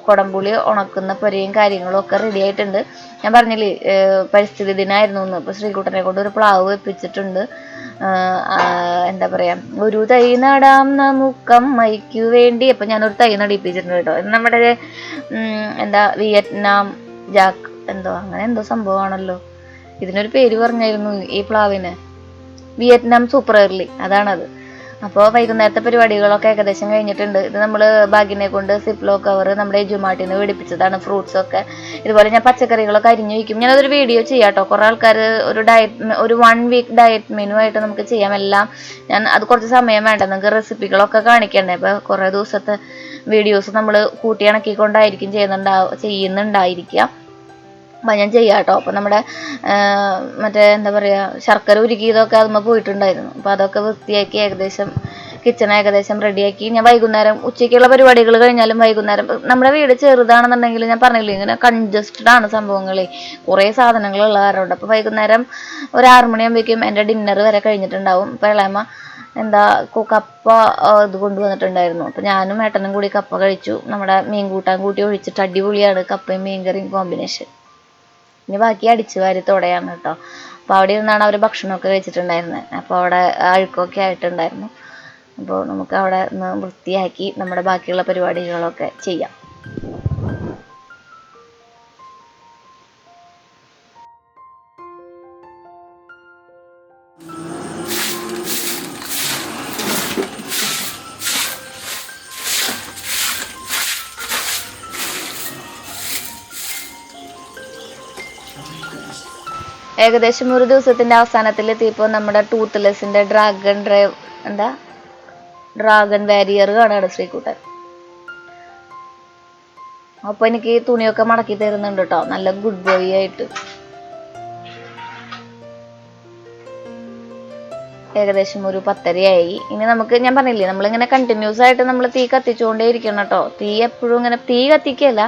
കുടംപുളി ഉണക്കുന്ന പൊരയും കാര്യങ്ങളും ഒക്കെ റെഡി ആയിട്ടുണ്ട്. ഞാൻ പറഞ്ഞില്ലേ പരിസ്ഥിതി ദിനമായിരുന്നു ഇന്ന്. ഇപ്പോൾ ശ്രീകുട്ടനെ കൊണ്ട് ഒരു പ്ലാവ് വെപ്പിച്ചിട്ടുണ്ട്. എന്താ പറയാ, ഒരു തൈ നടാം നമുക്കമ്മയ്ക്കു വേണ്ടി. അപ്പം ഞാനൊരു തൈ നടിപ്പിച്ചിട്ടുണ്ട് കേട്ടോ. ഇത് നമ്മുടെ എന്താ വിയറ്റ്നാം ജാക്ക് അങ്ങനെ എന്തോ സംഭവമാണല്ലോ. ഇതിനൊരു പേര് പറഞ്ഞായിരുന്നു ഈ പ്ലാവിന്, വിയറ്റ്നാം സൂപ്പർ എർലി, അതാണത്. അപ്പോൾ വൈകുന്നേരത്തെ പരിപാടികളൊക്കെ ഏകദേശം കഴിഞ്ഞിട്ടുണ്ട്. ഇത് നമ്മൾ ഭാഗ്യനെ കൊണ്ട് സിപ്ലോ കവർ നമ്മുടെ എജുമാട്ടിന്ന് മേടിപ്പിച്ചതാണ്, ഫ്രൂട്ട്സൊക്കെ. ഇതുപോലെ ഞാൻ പച്ചക്കറികളൊക്കെ അരിഞ്ഞു വയ്ക്കും. ഞാനതൊരു വീഡിയോ ചെയ്യാം കേട്ടോ. കുറേ ആൾക്കാർ ഒരു 1 വീക്ക് ഡയറ്റ് മെനു ആയിട്ട് നമുക്ക് ചെയ്യാം എല്ലാം. അത് കുറച്ച് സമയം വേണ്ട, നിങ്ങൾക്ക് റെസിപ്പികളൊക്കെ കാണിക്കണ്ടേ. അപ്പോൾ കുറേ ദിവസത്തെ വീഡിയോസ് നമ്മൾ കൂട്ടിയിണക്കിക്കൊണ്ടായിരിക്കും ചെയ്യുന്നുണ്ടായിരിക്കുക. അപ്പം ഞാൻ ചെയ്യാം കേട്ടോ. അപ്പം നമ്മുടെ മറ്റേ എന്താ പറയുക, ശർക്കര ഉരുക്കിയതൊക്കെ അതുമ്പോൾ പോയിട്ടുണ്ടായിരുന്നു. അപ്പോൾ അതൊക്കെ വൃത്തിയാക്കി കിച്ചൺ ഏകദേശം റെഡിയാക്കി. ഞാൻ വൈകുന്നേരം ഉച്ചയ്ക്കുള്ള പരിപാടികൾ കഴിഞ്ഞാലും വൈകുന്നേരം, നമ്മുടെ വീട് ചെറുതാണെന്നുണ്ടെങ്കിൽ ഞാൻ പറഞ്ഞില്ലേ ഇങ്ങനെ കൺജസ്റ്റഡ് ആണ് സംഭവങ്ങളെ, കുറേ സാധനങ്ങളുള്ള കാരണമുണ്ട്. അപ്പോൾ വൈകുന്നേരം ഒരു 6 മണിയാകുമ്പോഴേക്കും എൻ്റെ ഡിന്നർ വരെ കഴിഞ്ഞിട്ടുണ്ടാവും. ഇപ്പോൾ ഇളയമ്മ കപ്പ ഇത് കൊണ്ടുവന്നിട്ടുണ്ടായിരുന്നു. അപ്പോൾ ഞാനും ഏട്ടനും കൂടി കപ്പ കഴിച്ചു. നമ്മുടെ മീൻ കൂട്ടാൻ കൂട്ടി ഒഴിച്ചിട്ട് അടിപൊളിയാണ് കപ്പയും മീൻകറിയും കോമ്പിനേഷൻ. ഇനി ബാക്കി അടിച്ചു വാരി തുടയാണ് കേട്ടോ. അപ്പോൾ അവിടെ ഇരുന്നാണ് അവർ ഭക്ഷണമൊക്കെ കഴിച്ചിട്ടുണ്ടായിരുന്നത്. അപ്പോൾ അവിടെ അഴുക്കൊക്കെ ആയിട്ടുണ്ടായിരുന്നു. അപ്പോൾ നമുക്ക് അവിടെ ഒന്ന് വൃത്തിയാക്കി നമ്മുടെ ബാക്കിയുള്ള പരിപാടികളൊക്കെ ചെയ്യാം. ഏകദേശം ഒരു ദിവസത്തിന്റെ അവസാനത്തിൽ എത്തിയപ്പോൾ നമ്മുടെ ടൂത്ത്ലെസ്സിന്റെ ഡ്രാഗൺ വാരിയർ കാണാണ് ശ്രീകുട്ടൻ. അപ്പൊ എനിക്ക് തുണിയൊക്കെ മടക്കി തരുന്നുണ്ട് കേട്ടോ, നല്ല ഗുഡ് ബോയ് ആയിട്ട്. ഏകദേശം ഒരു 10:30 ഇനി നമുക്ക്, ഞാൻ പറഞ്ഞില്ലേ, നമ്മളിങ്ങനെ കണ്ടിന്യൂസ് ആയിട്ട് നമ്മൾ തീ കത്തിച്ചുകൊണ്ടേ ഇരിക്കണം കേട്ടോ. തീ എപ്പോഴും ഇങ്ങനെ തീ കത്തിക്കല്ല,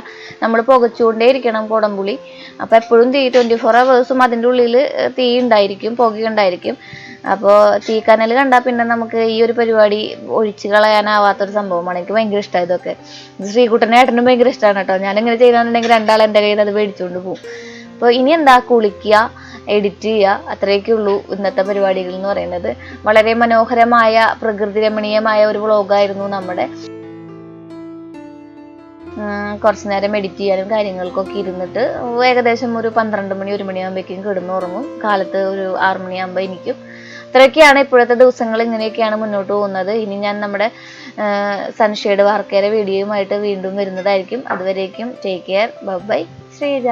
നമ്മൾ പുകച്ചുകൊണ്ടേ ഇരിക്കണം കുടംപുളി. അപ്പോൾ എപ്പോഴും തീ 24 hours അതിൻ്റെ ഉള്ളിൽ തീ ഉണ്ടായിരിക്കും, പുകയുണ്ടായിരിക്കും. അപ്പോൾ തീക്കനൽ കണ്ടാൽ പിന്നെ നമുക്ക് ഈ ഒരു പരിപാടി ഒഴിച്ച് കളയാനാവാത്തൊരു സംഭവമാണ്. എനിക്ക് ഭയങ്കര ഇഷ്ടമാണ് ഇതൊക്കെ. ഇത് ശ്രീകുട്ടനെ ഏട്ടനും ഭയങ്കര ഇഷ്ടമാണ് കേട്ടോ. ഞാനിങ്ങനെ ചെയ്യണമെന്നുണ്ടെങ്കിൽ രണ്ടാൾ എൻ്റെ കയ്യിൽ അത് മേടിച്ചുകൊണ്ട് പോകും. അപ്പോൾ ഇനി എന്താ, കുളിക്കുക, എഡിറ്റ് ചെയ്യുക, അത്രയൊക്കെ ഉള്ളൂ ഇന്നത്തെ പരിപാടികൾ എന്ന് പറയുന്നത്. വളരെ മനോഹരമായ പ്രകൃതി രമണീയമായ ഒരു വ്ളോഗായിരുന്നു നമ്മുടെ. കുറച്ച് നേരം എഡിറ്റ് ചെയ്യാനും കാര്യങ്ങൾക്കൊക്കെ ഇരുന്നിട്ട് ഏകദേശം ഒരു 12 മണി 1 മണിയാകുമ്പോഴേക്കും കിടന്നുറങ്ങും. കാലത്ത് ഒരു 6 മണിയാകുമ്പോൾ എനിക്കും. അത്രയൊക്കെയാണ് ഇപ്പോഴത്തെ ദിവസങ്ങൾ. ഇങ്ങനെയൊക്കെയാണ് മുന്നോട്ട് പോകുന്നത്. ഇനി ഞാൻ നമ്മുടെ സൺഷെയ്ഡ് വാർക്കയുടെ വീഡിയോയുമായിട്ട് വീണ്ടും വരുന്നതായിരിക്കും. അതുവരേക്കും ടേക്ക് കെയർ, ബൈ, ശ്രീജ.